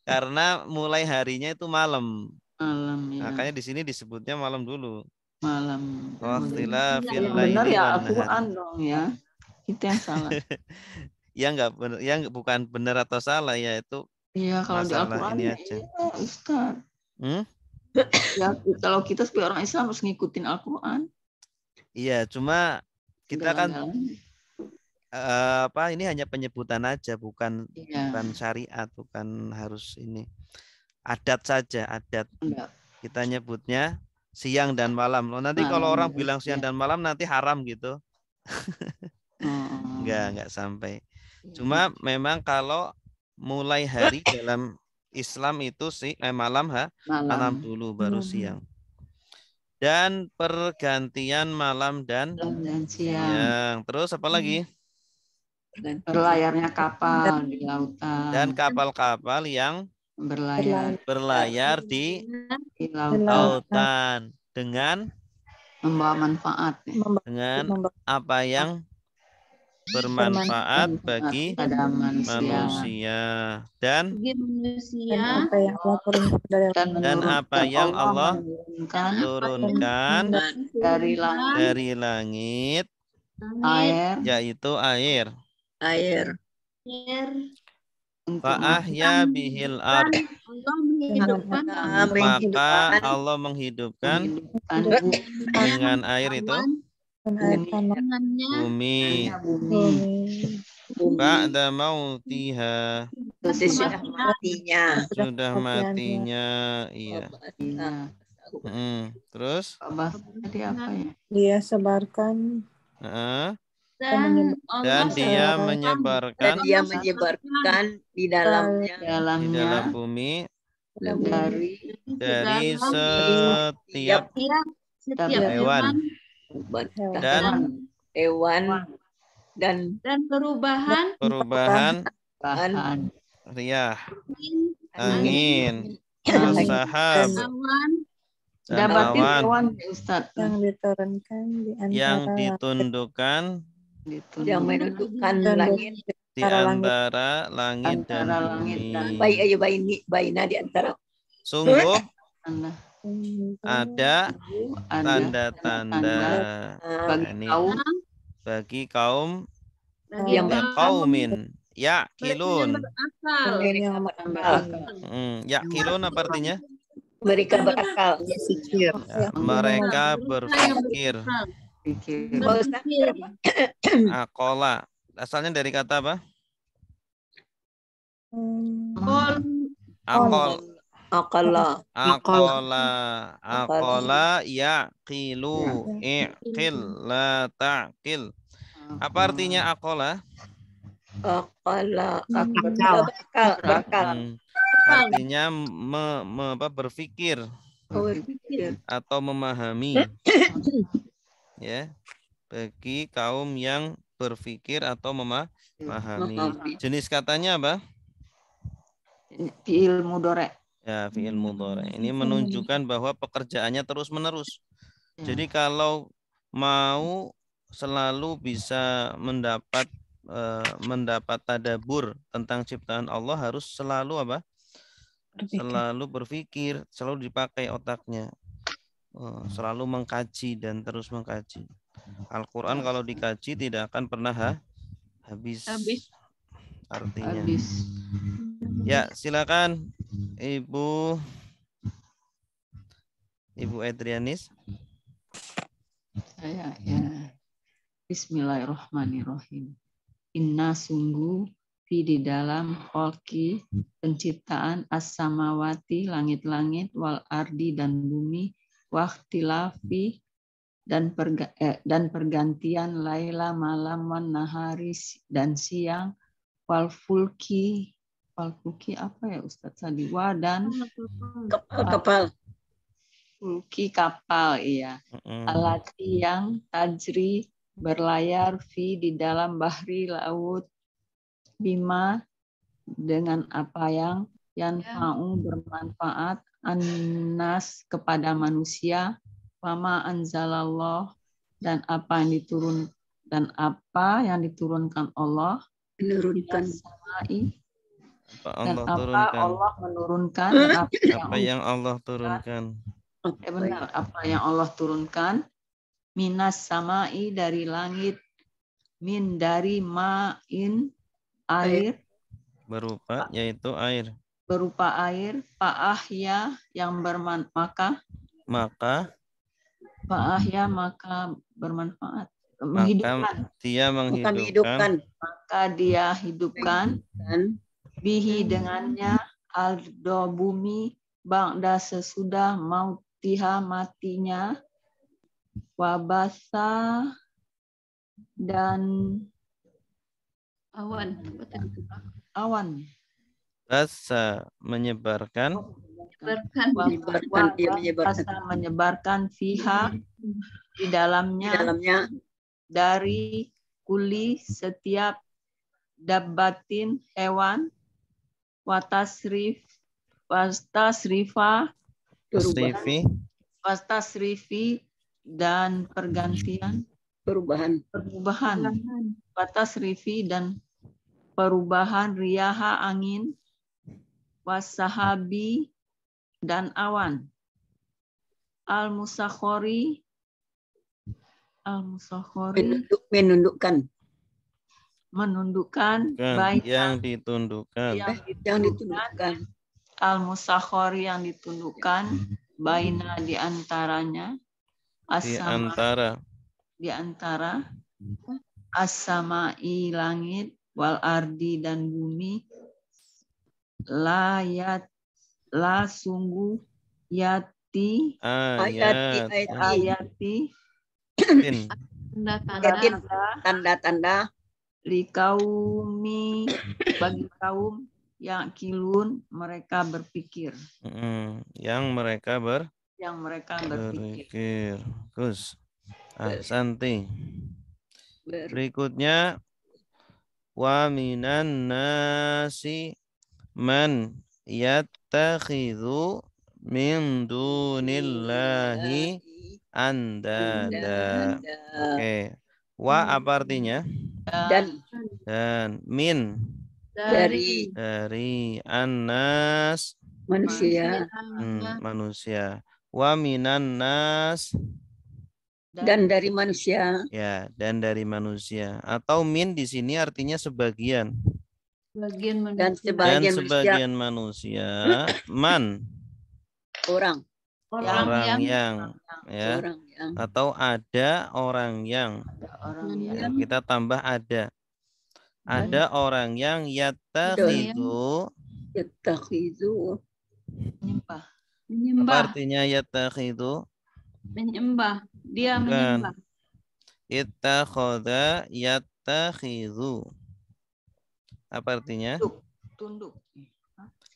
Karena mulai harinya itu malam.
Malam ya.
Makanya di sini disebutnya malam dulu.
Malam.
Waqtilafil
Yang benar
laili
ya
wan nahar.
Al-Quran dong ya. Itu yang salah.
Ya enggak benar, yang bukan benar atau salah ya itu
Iya, kalau di
masalah
Al-Quran
ini
ya,
aja.
iya, Ustaz. Ya, kalau kita sebagai orang Islam harus ngikutin Al-Quran.
Iya, cuma kita kan
Dalam-dalam.
ini hanya penyebutan aja, bukan
Iya.
bukan syariat, bukan harus ini. Adat saja, adat.
Enggak.
Kita nyebutnya siang dan malam. Loh, nanti kalau orang bilang siang dan malam nanti haram gitu. Enggak sampai. Cuma memang kalau mulai hari dalam Islam itu sih malam dulu baru siang. Dan pergantian malam dan siang. Terus apa lagi?
Berlayarnya kapal di lautan.
Dan kapal-kapal yang berlayar di lautan dengan
membawa manfaat.
Dengan apa yang bermanfaat bagi manusia dan apa yang Allah turunkan dari langit yaitu air. Fa'ahya bihil ard. Maka Allah menghidupkan dengan air itu bumi. Ba'da mautiha. Sudah matinya. Iya. Terus?
Dia sebarkan.
Dan dia menyebarkan
di dalamnya
di dalam bumi dari setiap hewan
dan perubahan
riyah, angin, sahab, dan awan
yang diturunkan
yang ditundukkan
yang menundukkan langit
di antara langit dan bumi.
Baina di antara.
Sungguh ada tanda-tanda bagi kaum
yang
kaumin yaqilun. Yaqilun apa artinya?
Mereka berakal.
Mereka berpikir. Akola. Asalnya dari kata apa? Akola yaqilu iqil la ta'qil. Apa artinya akola?
Berakal.
Artinya berpikir atau memahami. Ya, bagi kaum yang berpikir atau memahami. Jenis katanya apa?
Fi'il mudhari'.
Ya, fi'il mudhari'. Ini menunjukkan bahwa pekerjaannya terus-menerus. Jadi kalau mau selalu bisa mendapat tadabbur tentang ciptaan Allah harus selalu apa? Selalu berpikir, selalu dipakai otaknya. selalu mengkaji dan terus mengkaji. Al-Quran kalau dikaji tidak akan pernah habis artinya. Ya, silakan Ibu Edrianis.
Saya ya. Bismillahirrahmanirrahim. Inna sungguh di dalam kholqi penciptaan as-samawati langit-langit wal ardi dan bumi waqtilafi dan pergantian laila malam wan nahari dan siang wal fulki apa ya Ustadz Sadiwa dan
Kapal.
fulki kapal iya. Alati yang tajri berlayar di dalam bahri laut bima dengan apa yang yanfa'u bermanfaat annas kepada manusia wama anzalallah dan apa yang diturunkan Allah
Menurunkan
dan apa Allah menurunkan
apa yang Allah turunkan.
Benar, apa yang Allah turunkan minas samai dari langit min dari ma'in air
Berupa yaitu air.
Berupa air fa'ahya yang bermanfaat maka bermanfaat menghidupkan maka dia hidupkan bihi dengannya aldo bumi bangda sesudah mautiha matinya wabasa dan awan
Basa menyebarkan
fiha di dalamnya dari kuli setiap dabbatin hewan wastasrifi dan pergantian perubahan watasrifi dan perubahan riyaha angin wasahabi dan awan al-musakhori menundukkan
yang ditundukkan
al-musakhori yang ditundukkan baina di antaranya di antara as-samai langit wal ardi dan bumi la sungguh ayati
tanda-tanda
likaumi bagi kaum yang kilun mereka berpikir
yang mereka
berpikir.
Terus Santi. Berikutnya wa minan nasi man yattakhidhu min dunillahi andada. Oke. Wa apa artinya? Dan min
dari
annas manusia. Wa minan nas
dan dari manusia.
Ya, dan dari manusia. Atau min di sini artinya sebagian.
Dan
sebagian manusia. Man.
Orang
yang. Ya.
Orang yang.
Atau ada orang yang. Ya, kita tambah ada. Ada orang yang yattakhidhu.
Menyembah.
Apa artinya yattakhidhu?
Menyembah. Dia menyembah.
Ittakhadha yattakhidhu. Apa artinya?
Tunduk.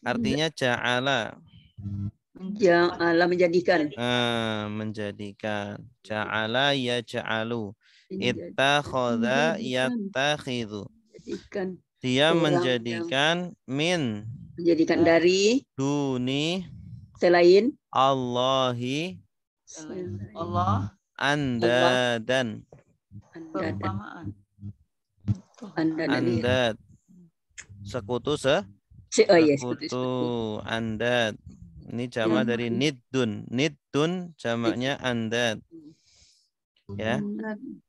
Artinya ja'ala.
Menjadikan.
Menjadikan. Ja'ala yaj'alu. Ittakhadha yattakhidhu. Dia menjadikan
menjadikan dari
duni
selain
Allahi
Allah
andadan. Andad. Sekutu andad. Ini jamak dari niddun. Niddun jamaknya andad. Ya.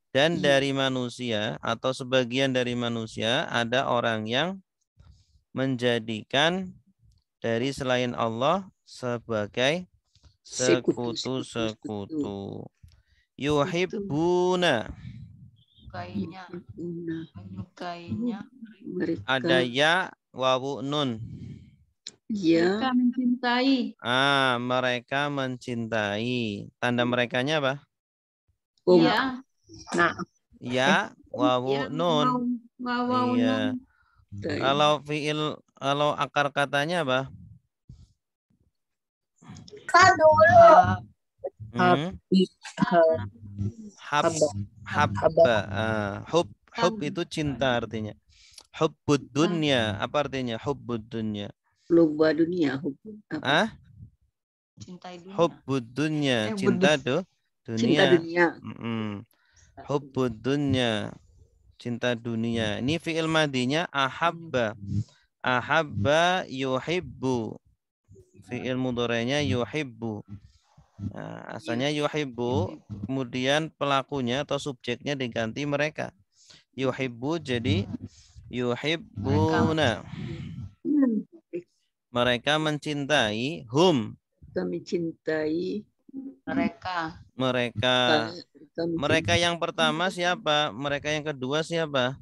Dan dari manusia atau sebagian dari manusia ada orang yang menjadikan dari selain Allah sebagai sekutu-sekutu. Yuhibbuna.
Menyukainya.
Ada ya wawu nun.
Mereka mencintai.
Mereka mencintai. Tanda merekanya apa?
Ya.
Nah,
Ya wawu nun. Iya. Kalau akar katanya apa? Habba. Hub itu cinta artinya. Hubbud dunya. Apa artinya hubbud dunya?
Lomba dunia.
Cintai dunia.
Hubbud dunya. Cinta dunia.
Cinta dunia.
Hubbud dunya. Cinta dunia. Ini fi'il madinya ahabba. Ahabba yuhibbu. Fi'il mudhari'nya yuhibbu. Nah, asalnya yuhibbu, kemudian pelakunya atau subjeknya diganti mereka. Yuhibbu jadi yuhibbuna. Mereka mencintai hum.
Kita mencintai
mereka.
Mereka yang pertama siapa? Mereka yang kedua siapa?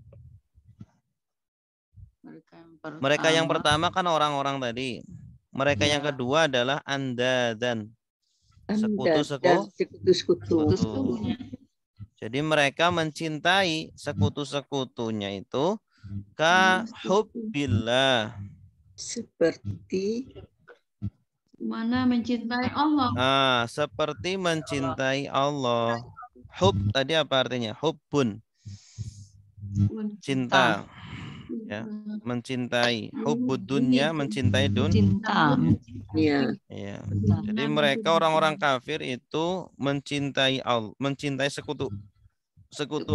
Mereka yang pertama kan orang-orang tadi. Mereka yang kedua adalah andadan. Sekutu-sekutu. Jadi mereka mencintai sekutu-sekutunya itu ka hubbillah.
Seperti
Mana mencintai Allah.
Seperti mencintai Allah. Hub tadi apa artinya? Hubbun. Cinta. Ya, mencintai. Hubbud dunya, mencintai
Cinta.
ya.
Ya. Jadi mereka orang-orang kafir itu mencintai Allah, mencintai sekutu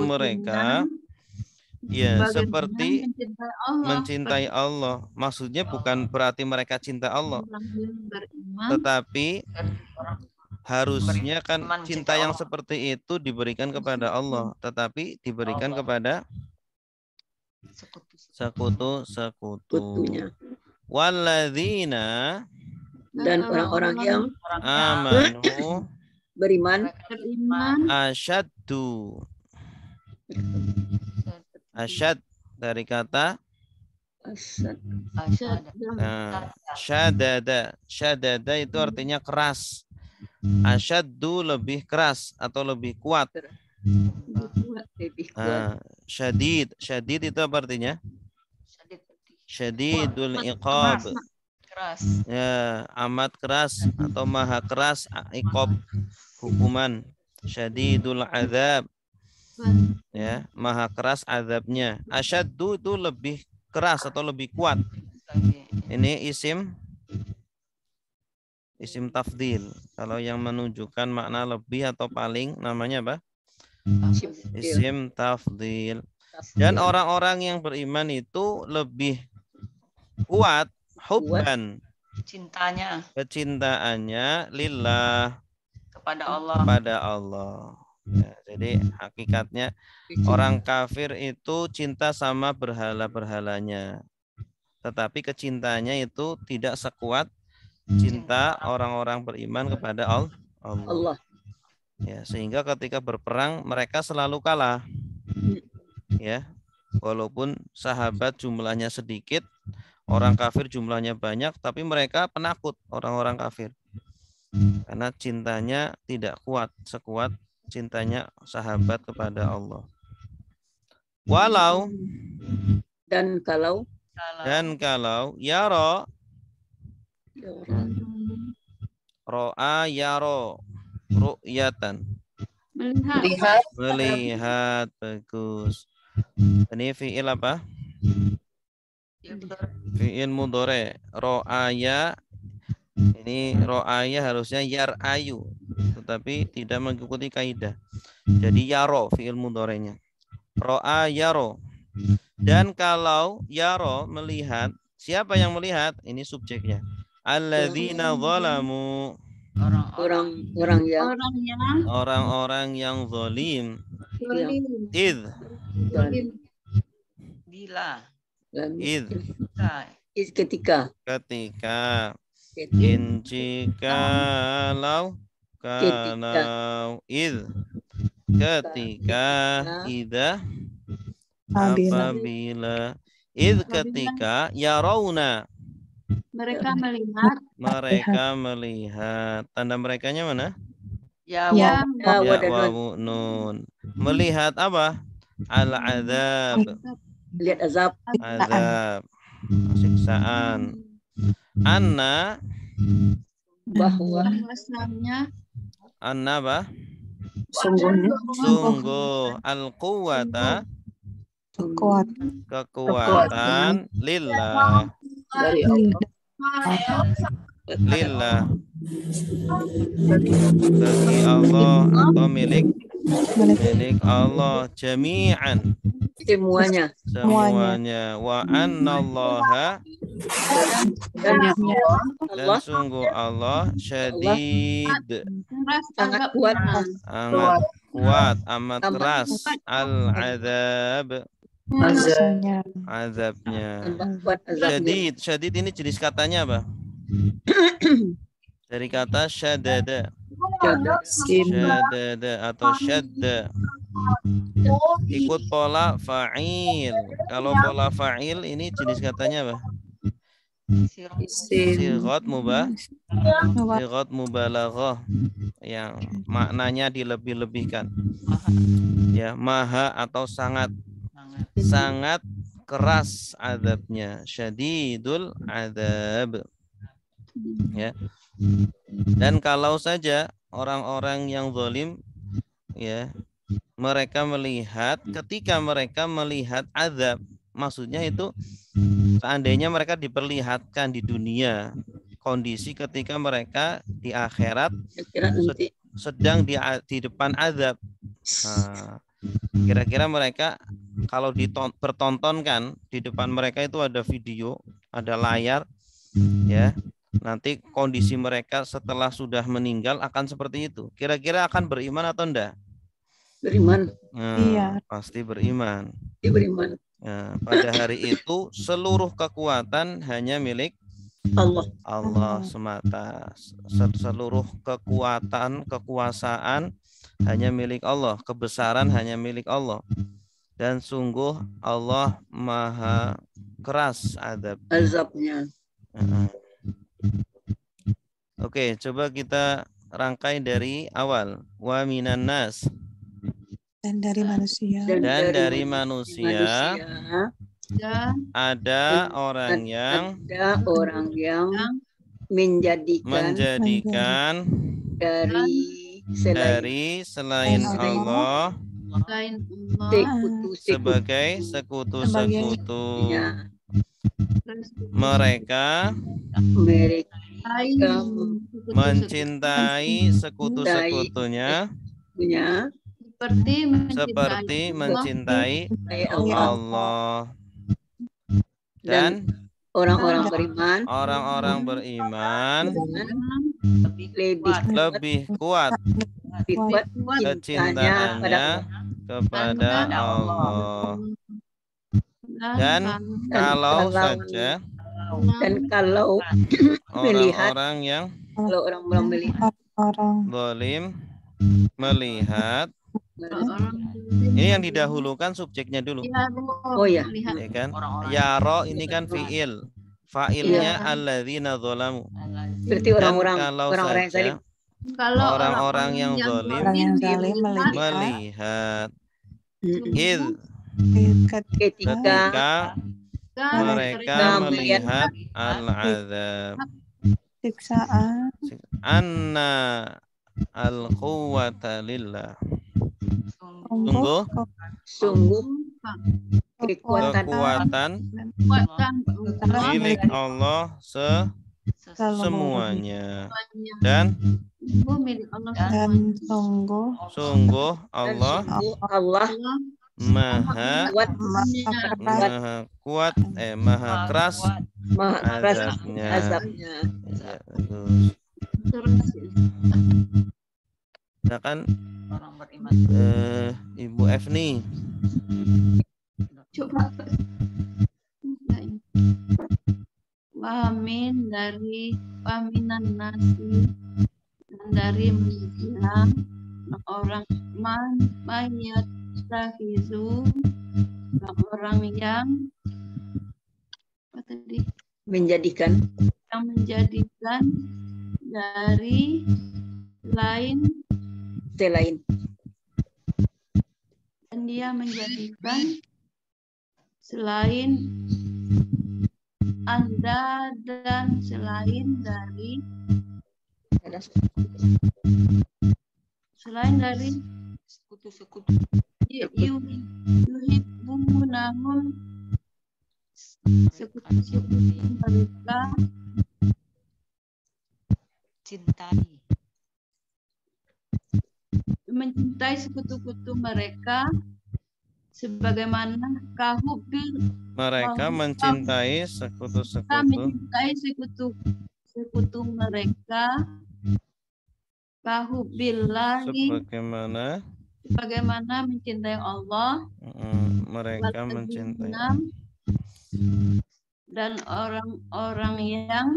mereka. Ya, seperti mencintai Allah. Maksudnya bukan berarti mereka cinta Allah. Tetapi harusnya kan cinta yang seperti itu diberikan kepada Allah, tetapi diberikan kepada sekutu. Walladzina
Dan orang-orang yang
amanu
beriman
asyaddu. Asyad dari kata syadada. Syadada itu artinya keras. Asyaddu lebih keras atau lebih kuat. Syadid. Syadid itu apa artinya? Syadidul iqab.
Keras.
Ya, amat keras atau maha keras iqab, hukuman. Syadidul azab. Ya, maha keras azabnya. Asyaddu itu lebih keras atau lebih kuat. Ini isim tafdil. Kalau yang menunjukkan makna lebih atau paling namanya apa? Isim tafdil. Dan orang-orang yang beriman itu lebih kuat hubban, kecintaannya lillah, kepada Allah. Ya, jadi hakikatnya orang kafir itu cinta sama berhala-berhalanya, tetapi kecintanya itu tidak sekuat cinta orang-orang beriman kepada Allah. Ya, sehingga ketika berperang mereka selalu kalah. Ya, walaupun sahabat jumlahnya sedikit, orang kafir jumlahnya banyak, tapi mereka penakut orang-orang kafir. Karena cintanya tidak kuat sekuat cintanya sahabat kepada Allah. Walau
dan kalau yaro ro'a yaro ru'yatan, melihat bagus. Ini fi'il apa? Fi'il mudhari. Ro'aya. Ini ro'aya harusnya yar'ayu, tetapi tidak mengikuti kaidah. Jadi yaro fi'il mudhari'nya. Ro'a yaro. Dan kalau yaro melihat, siapa yang melihat? Ini subjeknya. Alladzina zalamu. Orang-orang yang zalim. Id.
Ketika.
Kalau ketika idza apabila ketika yarawna
mereka
melihat tanda merekanya mana?
Ya,
wa nun. Melihat apa? Al-azab.
Lihat azab.
Siksaan. Anna
bahwasanya
apa? Sungguh al-quwwata kekuatan lillah bagi Allah atau milik Allah jami'an semuanya wa annallaha dan sungguh Allah syadid
sangat kuat
amat keras azabnya. Syadid ini jenis katanya apa? Dari kata syadada atau syadda. Ikut pola fa'il. Kalau pola fa'il ini jenis katanya apa? Sighat mubalaghah yang maknanya dilebih-lebihkan. Ya, maha atau sangat keras azabnya. Syadidul azab. Ya. Dan kalau saja orang-orang yang zalim ya, ketika mereka melihat azab, maksudnya itu seandainya mereka diperlihatkan di dunia kondisi ketika mereka di akhirat sedang di depan azab. Nah, kira-kira mereka kalau dipertontonkan di depan mereka itu ada video, ada layar, ya. Nanti kondisi mereka setelah sudah meninggal akan seperti itu. Kira-kira akan beriman atau enggak?
Beriman.
Nah, iya. Pasti beriman.
Beriman.
Nah, pada hari itu seluruh kekuatan hanya milik Allah semata. Seluruh kekuasaan hanya milik Allah. Kebesaran hanya milik Allah. Dan sungguh Allah maha keras azabnya. Oke, coba kita rangkai dari awal. Wa minan nas.
Dan dari manusia.
Ada orang yang
menjadikan
dari selain Allah sebagai sekutu-sekutu. Mereka mencintai sekutu-sekutunya seperti mencintai Allah. Dan orang-orang beriman lebih kuat kecintaannya kepada Allah. Dan kalau orang yang zalim melihat, ini yang didahulukan subjeknya dulu.
Oh ya.
Ya kan? Yaro ini kan fiil. Fa'ilnya alladzina zalamu.
Berarti
orang-orang yang zalim melihat. Ketika mereka melihat al-azab.
Siksaan.
Anna al-quwwata lillah. Sungguh kekuatan milik Allah semuanya. Dan sungguh Allah
maha
Kuat,
maha kuat maha keras
maha keras
azabnya.
azabnya.
Ya, bagus.
Terus ya.
Silakan
Orang beriman.
Ibu F nih.
Coba. Wamin dari waminan nasi dan dari manusia orang mayat tahizu orang yang apa tadi
Menjadikan
yang menjadikan dari lain
selain
dan dia menjadikan selain Anda dan selain dari
sekutu-sekutu.
yuhibbunahum sekutu-sekutu mereka
Cintai.
mencintai sekutu-sekutu mereka sebagaimana kahubil
Mereka mencintai
kita
sekutu-sekutu
mencintai sekutu mereka kahubillahi sebagaimana mencintai Allah
mereka mencintai
dan orang-orang yang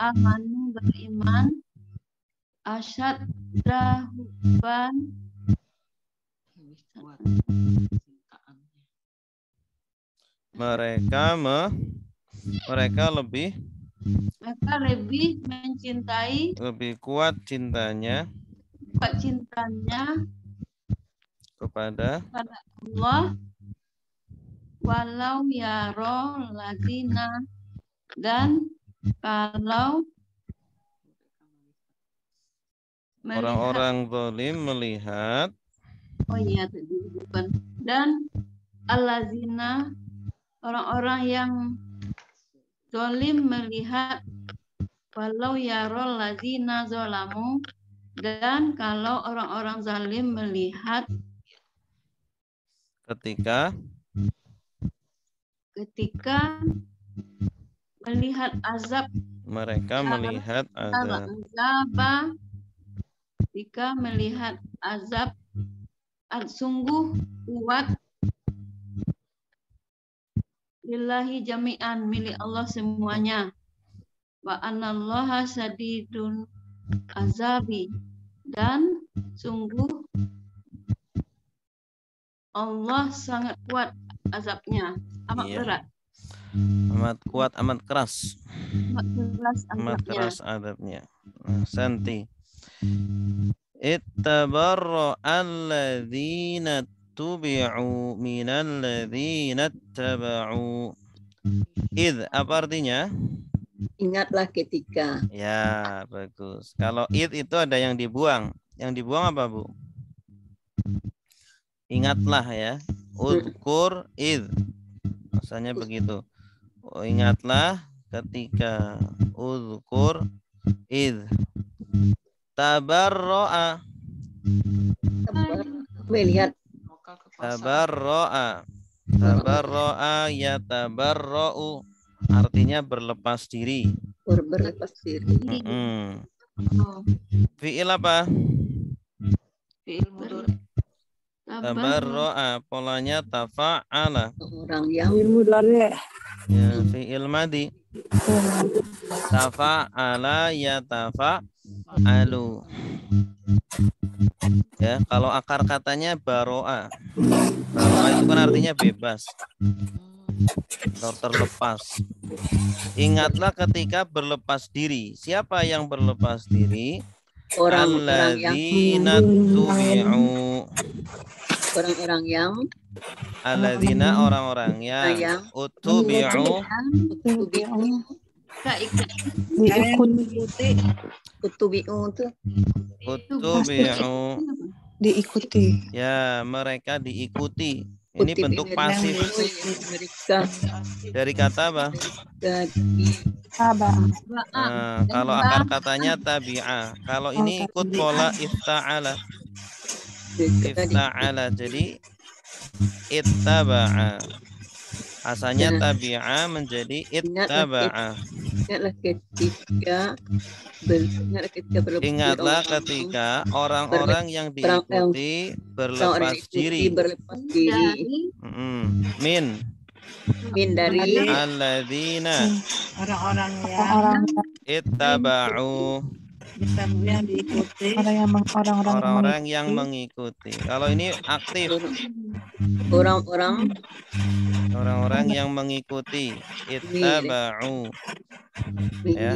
amanu beriman asyad dahban
mereka lebih
mencintai
lebih kuat cintanya kepada
Allah walau yaro ladina dan kalau
orang-orang zalim melihat
dan allazina orang-orang yang zalim melihat walau yarol lazina zolamu dan kalau orang-orang zalim melihat
ketika
melihat azab
mereka melihat azab
ketika melihat azab sungguh kuat lillahi jami'an milik Allah semuanya wa anallaha sadidun azabi dan sungguh Allah sangat kuat azabnya amat berat
amat kuat amat keras
amat keras
azabnya. Santi ittabarra alladzina tubi'u minal ladzina taba'u. Apa artinya?
Ingatlah ketika.
Ya, bagus. Kalau itu ada yang dibuang. Yang dibuang apa, Bu? Ingatlah ya. Udkur Maksudnya begitu. Ingatlah ketika. Udkur tabarro'a.
Melihat.
Tabarro'a yatabarro'u artinya berlepas diri.
Berlepas diri.
Fi'il apa?
Fi'il mudhari.
Tabarro'a polanya tafa'ala.
Orang yang
Ya, fi'il madi. Tafa'ala yatafa'alu. Ya, kalau akar katanya baro'a. Baro'a itu kan artinya bebas atau terlepas. Ingatlah ketika berlepas diri. Siapa yang berlepas diri? Alladzina tubi'u.
Orang-orang yang
Alladzina orang-orang yang utubi'u
diikuti.
Ya, mereka diikuti. Ini bentuk pasif. Dari kata apa? Kalau akar katanya tabi'ah. Kalau ini ikut pola ifta'ala. Ifta'ala. Jadi
ittaba'a. Asalnya tabi'a menjadi ittaba'a.
Ingatlah ketika berlepas
Ingatlah ketika orang-orang yang diikuti berlepas diri. Min
dari
alladzina
orang-orang
ittaba'u,
yang diikuti
orang-orang yang mengikuti. Kalau ini aktif, orang-orang yang mengikuti, ittaba'u. Ya.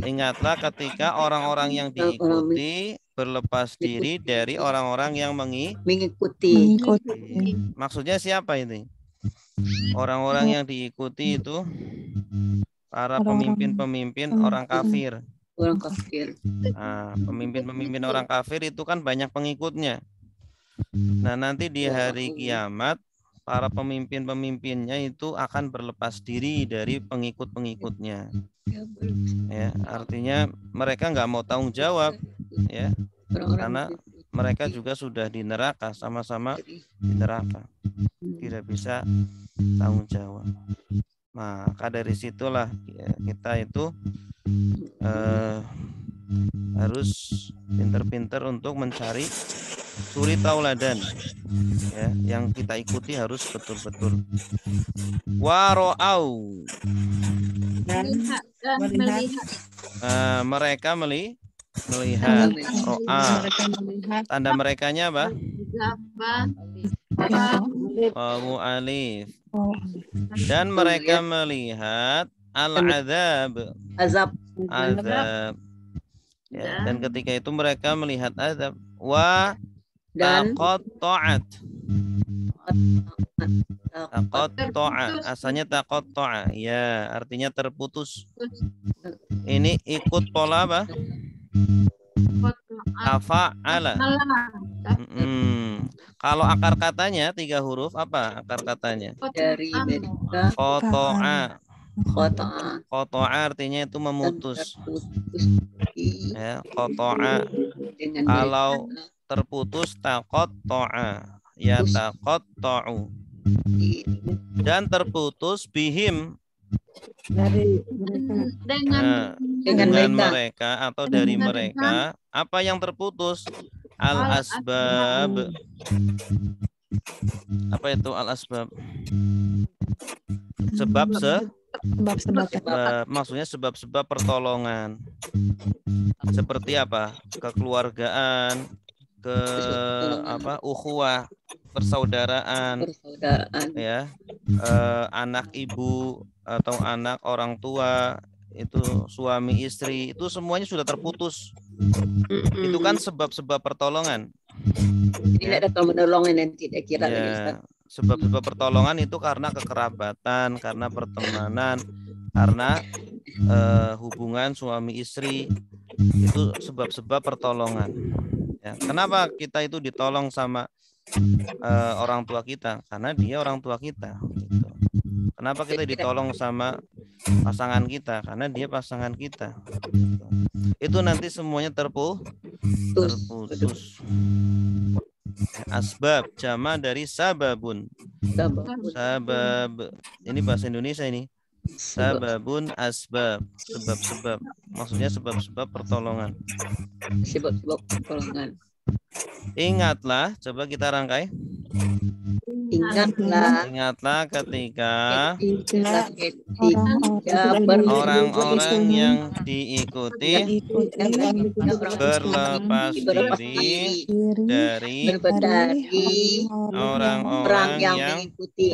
Ingatlah ketika orang-orang yang diikuti berlepas diri dari orang-orang yang mengikuti. Maksudnya siapa ini? Orang-orang yang diikuti itu para pemimpin-pemimpin orang kafir. Nah, pemimpin-pemimpin orang kafir itu kan banyak pengikutnya. Nah, nanti di hari kiamat para pemimpin-pemimpinnya itu akan berlepas diri dari pengikut-pengikutnya. Ya, artinya mereka nggak mau tanggung jawab, ya, karena mereka juga sudah di neraka, sama-sama di neraka, tidak bisa tanggung jawab. Maka dari situlah ya, kita itu harus pinter-pinter untuk mencari suri tauladan, ya, yang kita ikuti harus betul-betul. Waro'au,
Melihat dan melihat.
mereka melihat. Ro'a, tanda merekanya apa? Wawu alif. Dan mereka melihat al-azab. Azab. Ya, dan ketika itu mereka melihat azab. Wa taqatta'at. Taqatta'a, asalnya taqatta'a. Ya, artinya terputus. Ini ikut pola apa? Tafa'ala. Kalau akar katanya 3 huruf, apa akar katanya?
Dari mereka
Qata'a. Qata'a artinya itu memutus. Ya, qata'a. Kalau terputus taqatta'a, ya taqatta'u. Dan terputus bihim, dengan mereka atau dari mereka. Apa yang terputus? Al-asbab. Apa itu al-asbab? Sebab maksudnya sebab-sebab pertolongan. Seperti apa? Kekeluargaan, ukhuwah, persaudaraan, ya, anak ibu atau anak orang tua, itu suami istri, itu semuanya sudah terputus. Itu kan sebab-sebab pertolongan.
Tidak ada menolongin yang tidak kira
ya, sebab-sebab pertolongan itu karena kekerabatan, karena pertemanan, karena hubungan suami istri, itu sebab-sebab pertolongan. Ya, kenapa kita itu ditolong sama orang tua kita? Karena dia orang tua kita. Gitu. Kenapa kita ditolong sama pasangan kita? Karena dia pasangan kita. Gitu. Itu nanti semuanya terputus. Asbab, jama dari sababun. Sabab. Ini bahasa Indonesia ini. Sababun asbab, sebab-sebab. Maksudnya sebab-sebab pertolongan.
Sebab-sebab pertolongan.
Ingatlah, coba kita rangkai. Ingatlah ketika orang-orang yang diikuti berlepas diri dari orang-orang yang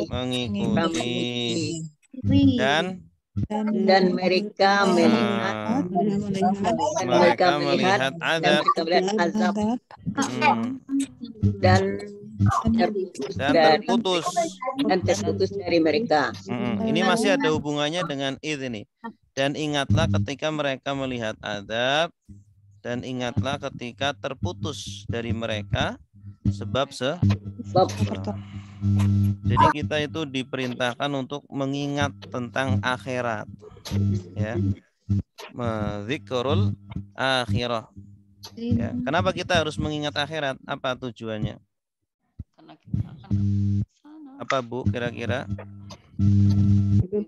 mengikuti.
Dan mereka melihat azab,
dan terputus
dari mereka.
Ini masih ada hubungannya dengan ini. Dan ingatlah ketika mereka melihat azab, dan ingatlah ketika terputus dari mereka sebab. Jadi kita itu diperintahkan untuk mengingat tentang akhirat, ya, mendzikrul akhirah. Ya. Kenapa kita harus mengingat akhirat? Apa tujuannya?
karena kita akan sana.
Apa Bu kira-kira?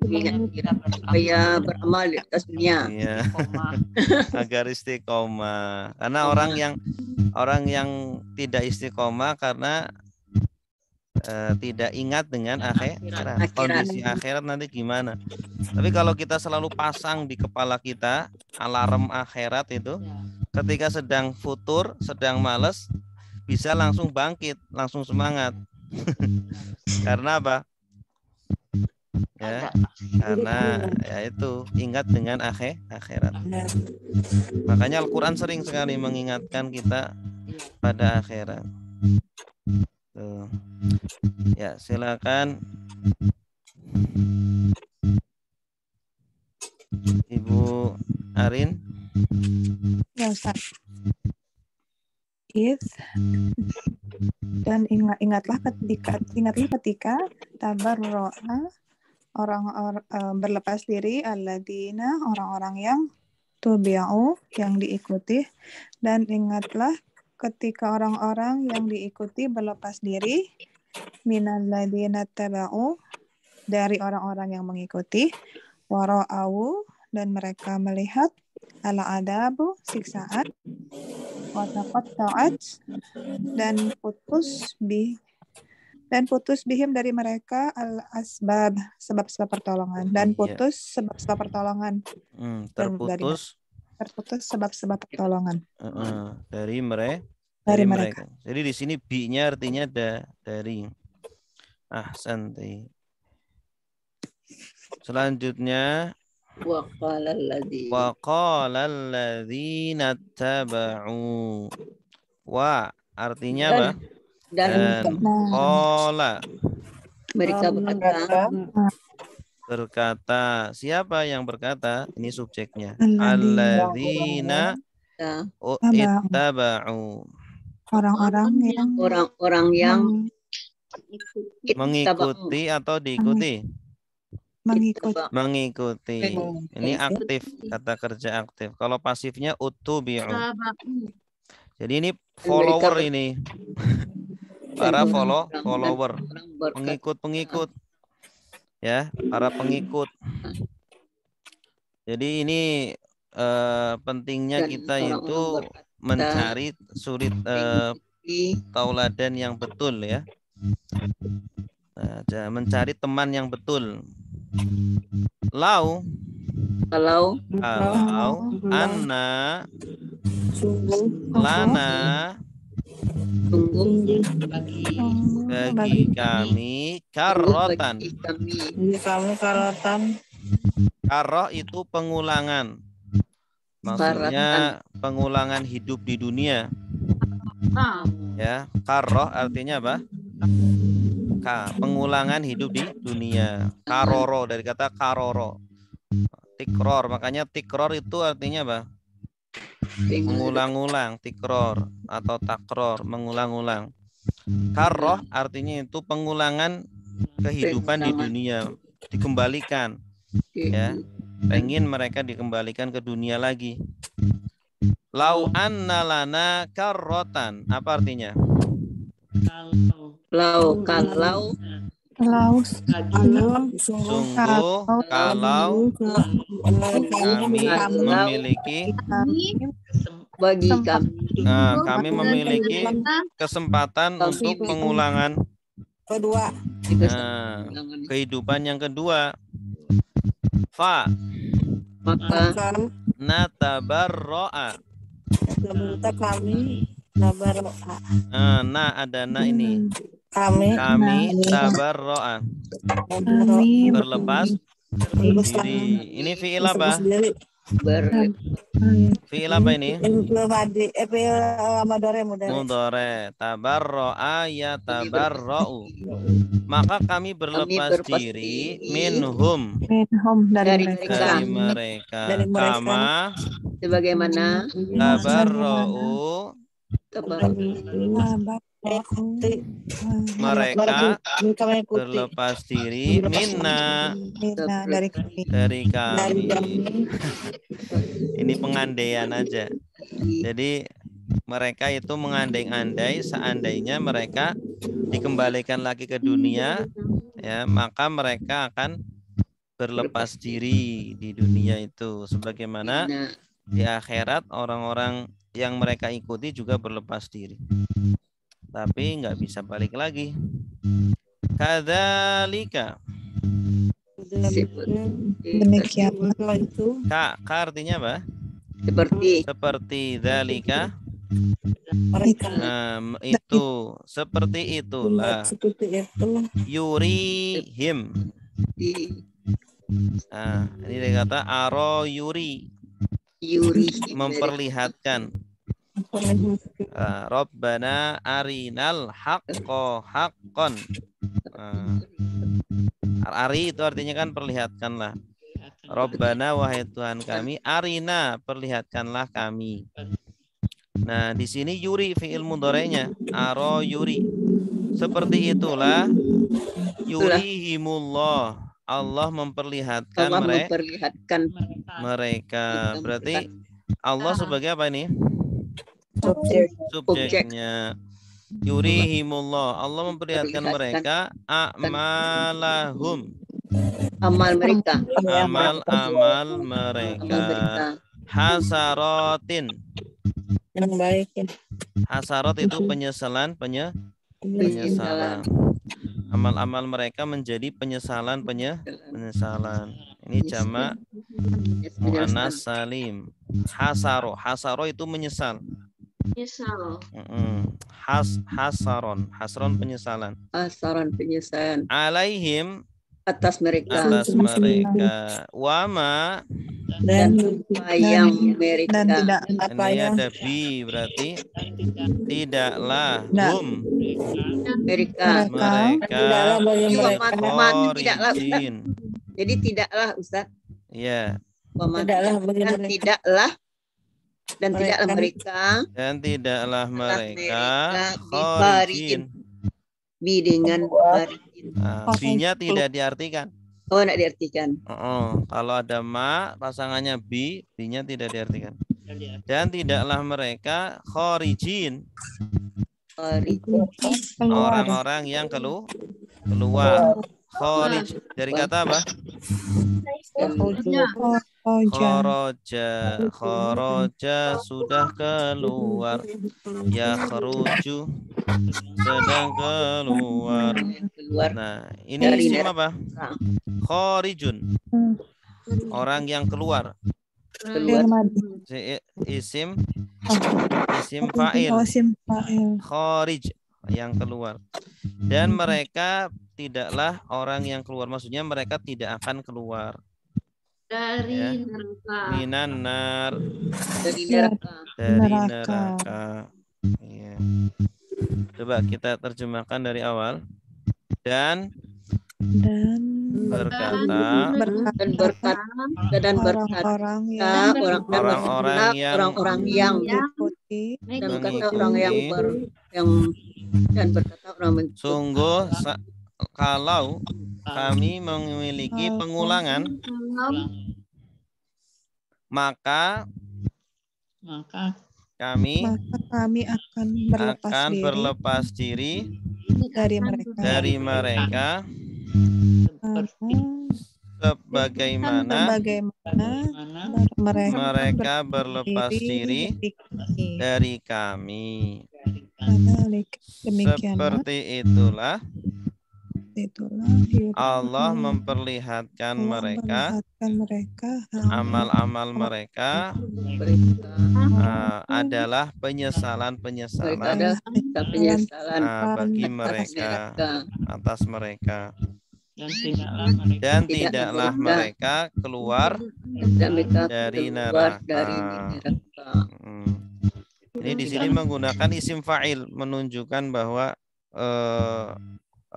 Kira-kira supaya beramal di atas dunia.
Iya.
Koma.
Agar istiqomah. Karena orang yang tidak istiqomah karena tidak ingat dengan akhirat. Kondisi akhirat nanti gimana. Tapi kalau kita selalu pasang di kepala kita alarm akhirat itu, ketika sedang futur, sedang males, bisa langsung bangkit, langsung semangat. Karena apa? Ya, karena ya itu ingat dengan akhirat. Makanya Al-Quran sering sekali mengingatkan kita pada akhirat. Tuh. Ya, silakan Ibu Arin.
Ya Ustaz. Dan ingatlah ketika tabarro'a orang-orang berlepas diri alladzina orang-orang yang tubi'u yang diikuti, dan ingatlah ketika orang-orang yang diikuti berlepas diri minalladzina taba'u dari orang-orang yang mengikuti wara'au dan mereka melihat al-adabu siksaan wa taqatta'at dan putus bihim dari mereka al-asbab sebab-sebab pertolongan dan putus sebab-sebab pertolongan terputus sebab-sebab pertolongan
dari mereka. Jadi di sini bi-nya artinya dari. Santai. Selanjutnya
Wa qala
alladzina taba'u. Wa artinya apa?
Dan
qala
mereka
berkata. Siapa yang berkata? Ini subjeknya. Alladzina ittaba'u.
orang-orang yang
mengikuti atau diikuti? Mengikuti. Ini aktif, kata kerja aktif. Kalau pasifnya uttubi'u. Jadi ini follower ini. Para follower, pengikut-pengikut. Ya, para pengikut. Jadi ini pentingnya kita itu mencari tauladan yang betul ya. Mencari teman yang betul. Kalau anna lana bagi kami karrotan. Karroh itu pengulangan. Maksudnya pengulangan hidup di dunia. Ya, karroh artinya apa? Pengulangan hidup di dunia. Karoro dari kata karoro. Tikror, makanya tikror itu artinya apa? Mengulang-ulang, tikror atau takror, mengulang-ulang. Karroh artinya itu pengulangan kehidupan di dunia, dikembalikan. Ya, pengen mereka dikembalikan ke dunia lagi. Lau anna lana karrotan, apa artinya?
Kalau
sungguh kalau kami memiliki
bagi kami
kami memiliki kesempatan untuk pengulangan kehidupan yang kedua. Maka natabarro'a. Ada ini. Kami tabarro'a. Berlepas diri. Ini fi'il apa? Fi'il apa ini? Mudhari. Tabarro'a ya tabarro'u. Maka kami berlepas diri minhum
dari
mereka. Kama
sebagaimana
tabarro'u mereka berlepas diri minna dari kami. Ini pengandaian aja. Jadi mereka itu mengandai-andai seandainya mereka dikembalikan lagi ke dunia, ya, maka mereka akan berlepas diri di dunia itu, sebagaimana di akhirat orang-orang yang mereka ikuti juga berlepas diri, tapi nggak bisa balik lagi. Kadzalika.
Demikian.
Ka artinya apa? Seperti dzalika. Itu seperti itulah. Yurihim. Nah, ini dia kata aro yuri. Memperlihatkan. Rabbana arinal haqqo haqqon. Ari itu artinya kan perlihatkanlah. Rabbana wahai Tuhan kami, arina perlihatkanlah kami. Nah, di sini yuri fi'il mudhari'nya, aro yuri. Seperti itulah yurihimullah. Allah memperlihatkan mereka. Berarti Allah sebagai apa ini? Subjeknya. Yurihimullah. Allah memperlihatkan mereka a'malahum.
Amal mereka.
Amal mereka. Hasarotin.
Yang baik.
Hasarat itu penyesalan. Amal-amal mereka menjadi penyesalan. Ini jamak muannas salim. Hasaro itu menyesal. Hasron penyesalan. Alaihim
Atas mereka.
Wama
Dan yang mereka.
Dan tidak apa
ini
yang
ada bi, berarti tidaklah hum
Mereka.
Tidaklah bagi mereka.
khorijin.
Jadi tidaklah Ustaz.
Ya.
Tidaklah bagi
Dan
mereka.
tidaklah mereka.
Dan tidaklah mereka
khorijin.
khorijin.
Bi dengan khorijin.
Bi-nya tidak diartikan.
Oh, tidak diartikan.
Kalau ada ma pasangannya bi, bi-nya tidak diartikan. Dan tidaklah mereka khorijin. Orang-orang yang keluar. Kharij dari kata apa? Kharaja sudah keluar. Ya kharuju sedang keluar. Nah, ini isim apa? Kharijun. Orang yang keluar. Isim fa'il. Kharij yang keluar. Dan mereka tidaklah orang yang keluar, maksudnya mereka tidak akan keluar
dari neraka.
Minan nar,
Dari neraka.
dari neraka. Ya. Coba kita terjemahkan dari awal. Dan berkata
orang-orang
yang
mengikuti
dan berkata orang mengikuti.
Sungguh kalau kami memiliki pengulangan, maka kami
akan berlepas
diri
dari mereka sebagaimana
mereka berlepas diri dari kami. Seperti itulah Allah memperlihatkan mereka amal-amal mereka adalah penyesalan bagi mereka, atas mereka. Dan tidaklah mereka keluar dari neraka. Ini di sini menggunakan isim fa'il, menunjukkan bahwa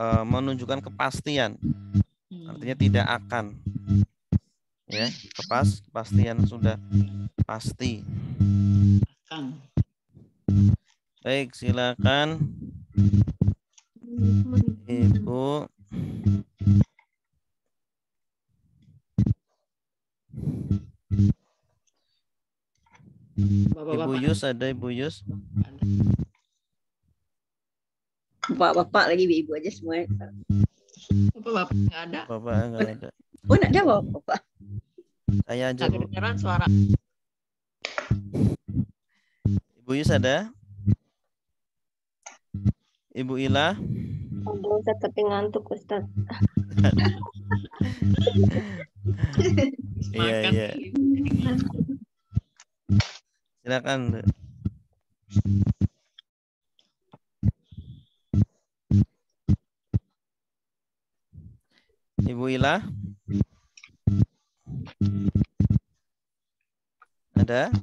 menunjukkan kepastian, artinya tidak akan, ya, kepastian sudah pasti. Baik, silakan Ibu. Ibu Yus, ada Ibu Yus?
bapak-bapak lagi, ibu aja semua.
Bapak nggak ada.
Bapak enggak ada.
Oh, enggak ada bapak.
Saya aja,
Nggak
Bu.
kedengeran suara.
Ibu Yus ada? Ibu Ila?
Ada Ustaz, tapi ngantuk Ustaz.
Iya,
Makan.
iya. Silakan. Bu. Ibu Ila? Ada?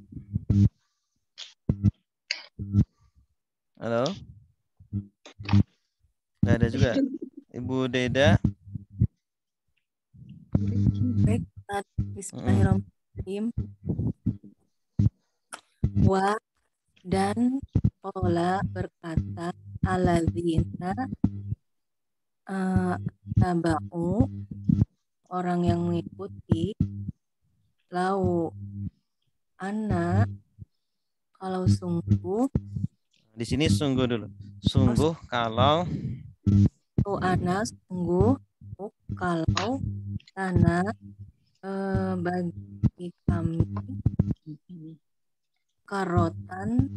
Halo? Nggak ada juga. Ibu Deda?
Baik, Ustaz. Bismillahirrahmanirrahim. Wa dan pola berkata aladzina tabau, orang yang mengikuti, lau anna, kalau sungguh,
Di sini sungguh dulu. Sungguh kalau
lau anna sungguh kalau karena bagi kami karotan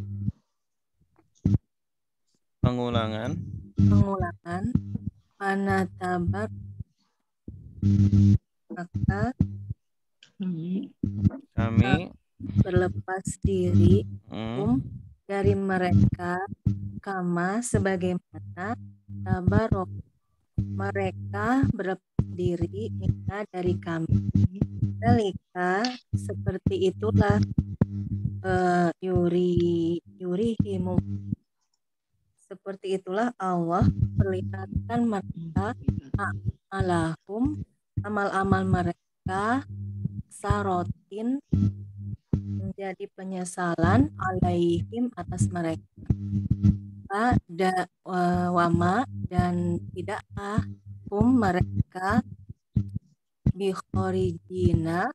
pengulangan
mana tabar, maka
kami
berlepas diri
hmm,
dari mereka kama sebagaimana tabarok mereka berlepas diri minna dari kami. Dalika seperti itulah yurihimum, seperti itulah Allah perlihatkan mereka alahum amal-amal mereka sarotin menjadi penyesalan alaihim atas mereka. Wama dan tidaklah mereka bikhorijina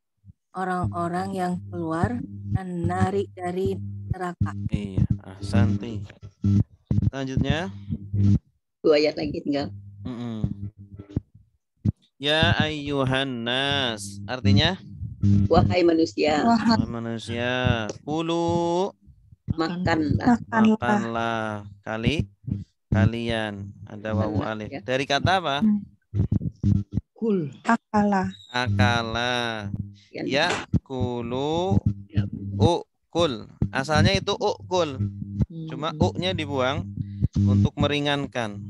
orang-orang yang keluar dan narik dari neraka.
iya, ahsanti. Selanjutnya
2 ayat lagi tinggal.
Ya ayyuhan nas, artinya
Wahai manusia,
Wahai
manusia, kulu
makanlah.
makanlah kalian, ada wawu alif.
Ya.
Dari kata apa?
Kul.
akala.
Akala. Ya kulu ukul. Asalnya itu ukul. Cuma u-nya dibuang untuk meringankan.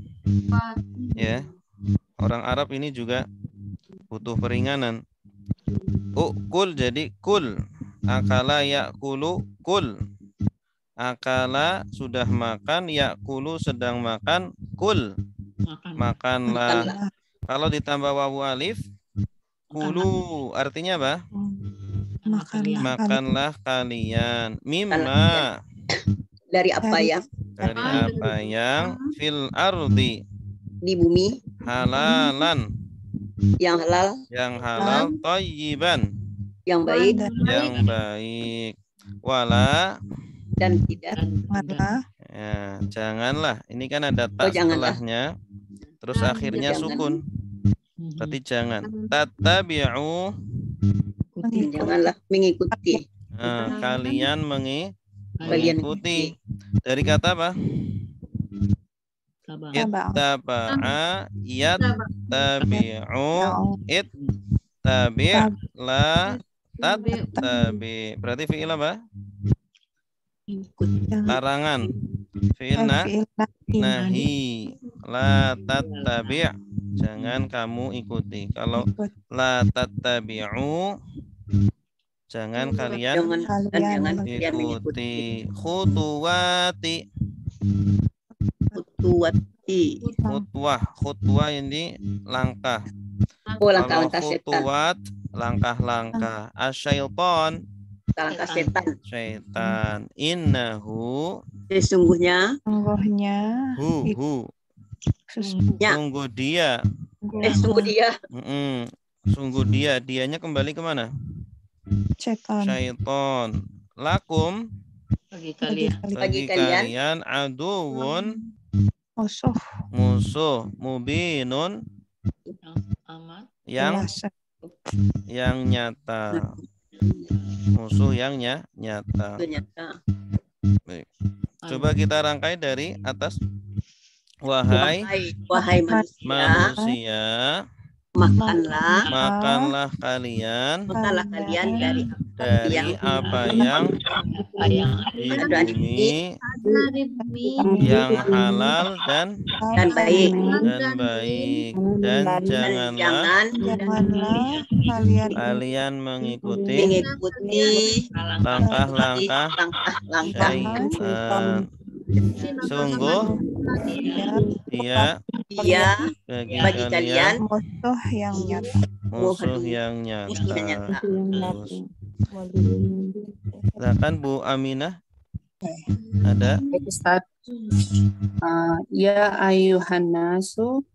Ya. Orang Arab ini juga butuh peringanan. Ukul jadi kul. Akala yakulu kul. Akala sudah makan, yakulu sedang makan, kul. Makanlah. Kalau ditambah wawu alif, kulu artinya apa? Makanlah kalian. Mimma.
Dari apa ya?
Dari apa yang fil ardi.
Di bumi.
Halalan.
Yang halal.
Yang halal. Thayyiban.
Yang baik.
Yang baik. Wala.
Dan tidak.
Ya, janganlah. Ini kan ada tak
janganlah.
setelahnya. Terus akhirnya
Jangan.
sukun. Berarti jangan. Tattabi'u.
Janganlah mengikuti.
Kalian mengikuti. Dari kata apa? Ittaba'a yattabi'u ittabi' la tattabi'. Berarti fi'il apa? Larangan. Fi'il nahi. La tattabi'. Jangan kamu ikuti. Kalau la tattabi'u, jangan kalian ikuti. Khutuwati. Khutwah ini langkah.
Oh, langkah-langkah setan.
Khutuwat, langkah-langkah. Asyaiton,
Langkah setan.
Innahu,
Sesungguhnya.
sungguh dia.
Sungguh dia.
Sungguh dia. Dianya kembali kemana? Syaiton. Lakum,
Bagi kalian.
bagi kalian aduun
Musuh.
Musuh. Mubinun
Amat.
yang nyata. Musuh yang nyata.
Ternyata.
Baik. Coba kita rangkai dari atas. Wahai manusia, makanlah kalian dari apa yang di bumi yang halal dan
baik.
dan janganlah kalian mengikuti langkah-langkah syaitan. Sungguh dia bagi kalian musuh yang nyata. Silakan Bu Aminah. Ada?
Ustaz. Ya ayuhan nasu,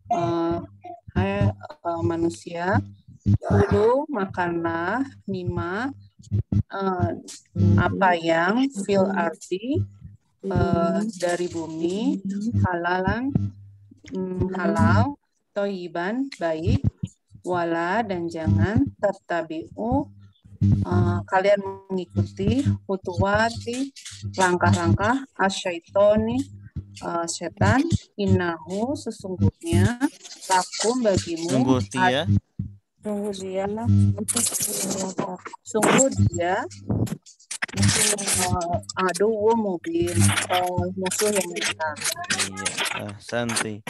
hai manusia, kulu makanlah mima apa yang fil arti dari bumi, halal, toyiban, baik, wala dan jangan tertabi'u kalian mengikuti hutuwati langkah-langkah asyaitoni setan, innahu sesungguhnya lakum bagimu sungguh dia aduh mubin, musuh yang nyata.
Iya, santai.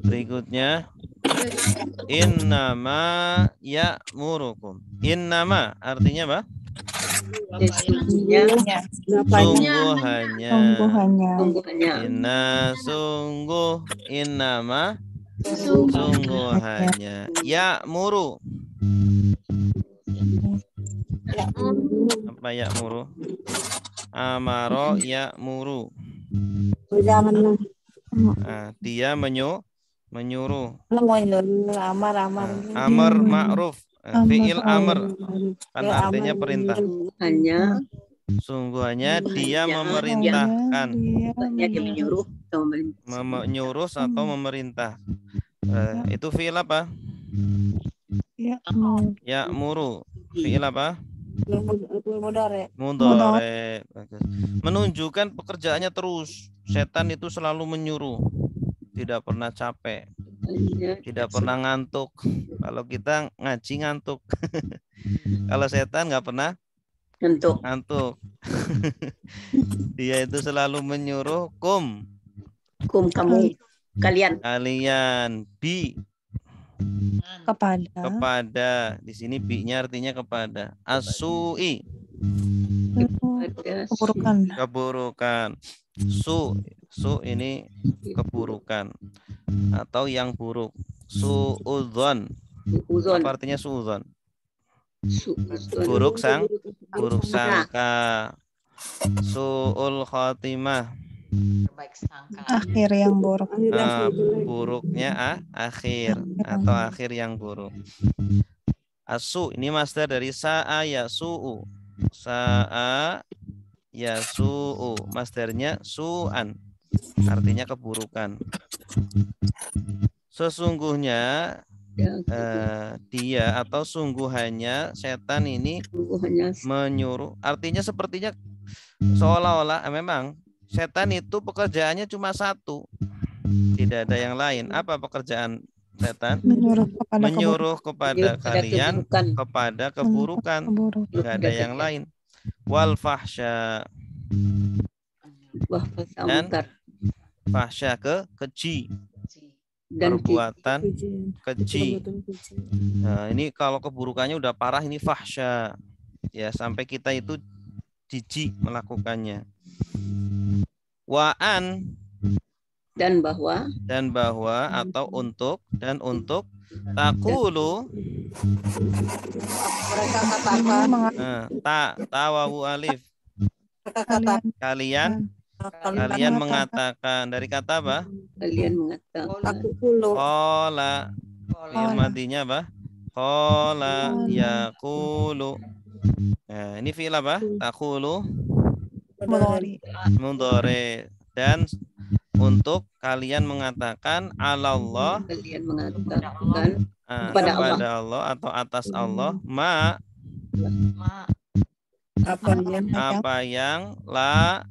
Berikutnya innama ya'murukum. Innama artinya apa? Sungguhnya. Innama sungguhnya. Ya'muru. Apa ya'muru? Amaro ya'muru. Dia menyuruh. Amar ma'ruf. Fi'il amr. Kan artinya perintah. Sungguhnya dia memerintahkan. Menyuruh atau memerintah. Itu fi'il apa? Ya'muru. Fi'il apa? Mudhari. Menunjukkan pekerjaannya terus. Setan itu selalu menyuruh. Tidak pernah capek. Tidak pernah ngantuk. Kalau kita ngaji ngantuk. Kalau setan nggak pernah ngantuk. Dia itu selalu menyuruh
kamu kalian
kepada. Di sini bi-nya artinya kepada. As-su'i keburukan. Su ini keburukan atau yang buruk. Su'udzon. Apa artinya su'udzon? Buruk sangka. Su'ul khatimah.
Akhir yang buruk.
Buruknya akhir atau akhir yang buruk. Asu ini masdar dari sa'a yasu'u. Sa'a yasu'u. Masdarnya su'an. Artinya keburukan. Sesungguhnya dia atau sungguhannya setan ini menyuruh. Artinya sepertinya seolah-olah memang setan itu pekerjaannya cuma satu. Tidak ada yang lain. Apa pekerjaan setan? Menyuruh kepada kalian kepada keburukan. Tidak ada yang lain. Wal fahsya. Dan fahsya keji. Perbuatan keji. Nah, ini kalau keburukannya udah parah ini fahsya. Ya, sampai kita itu jijik melakukannya. Wa'an
dan bahwa
atau untuk takulu
Mereka katakan
tawawu alif kalian mengatakan. Dari kata apa?
Kalian mengatakan.
Qala. Madinya apa? Qala yaqulu. Nah, ini fi'il apa? Taqulu. Mudhari. Dan untuk kalian mengatakan alallah,
kalian mengatakan
kepada Allah atau atas Allah apa yang la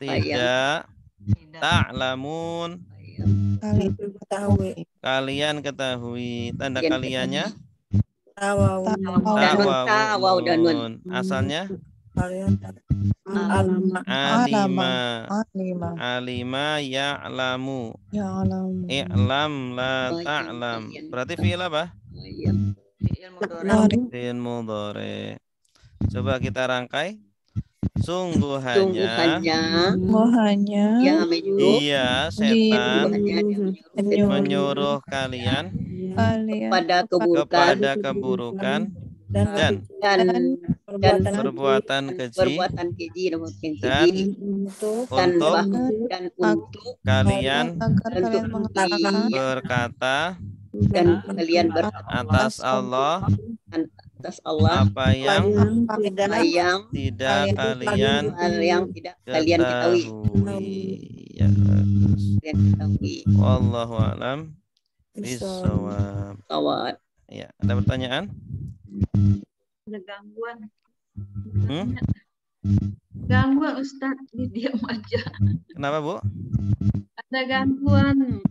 tidak ta'lamun kalian ketahui. Tanda kaliannya tawawun. Asalnya alima ya'lamu i'lam la ta'lam. Berarti fi'il apa? Fi'il mudhari. Coba kita rangkai. Sungguh hanya dia setan menyuruh kalian
kepada
keburukan dan perbuatan keji dan untuk kalian berkata
dan kalian
atas Allah apa yang tidak kalian ketahui. Ya, wallahu a'lam bishawab. Ya, ada pertanyaan?
Ada gangguan. Gangguan Ustaz, diam aja.
Kenapa, Bu?
Ada gangguan.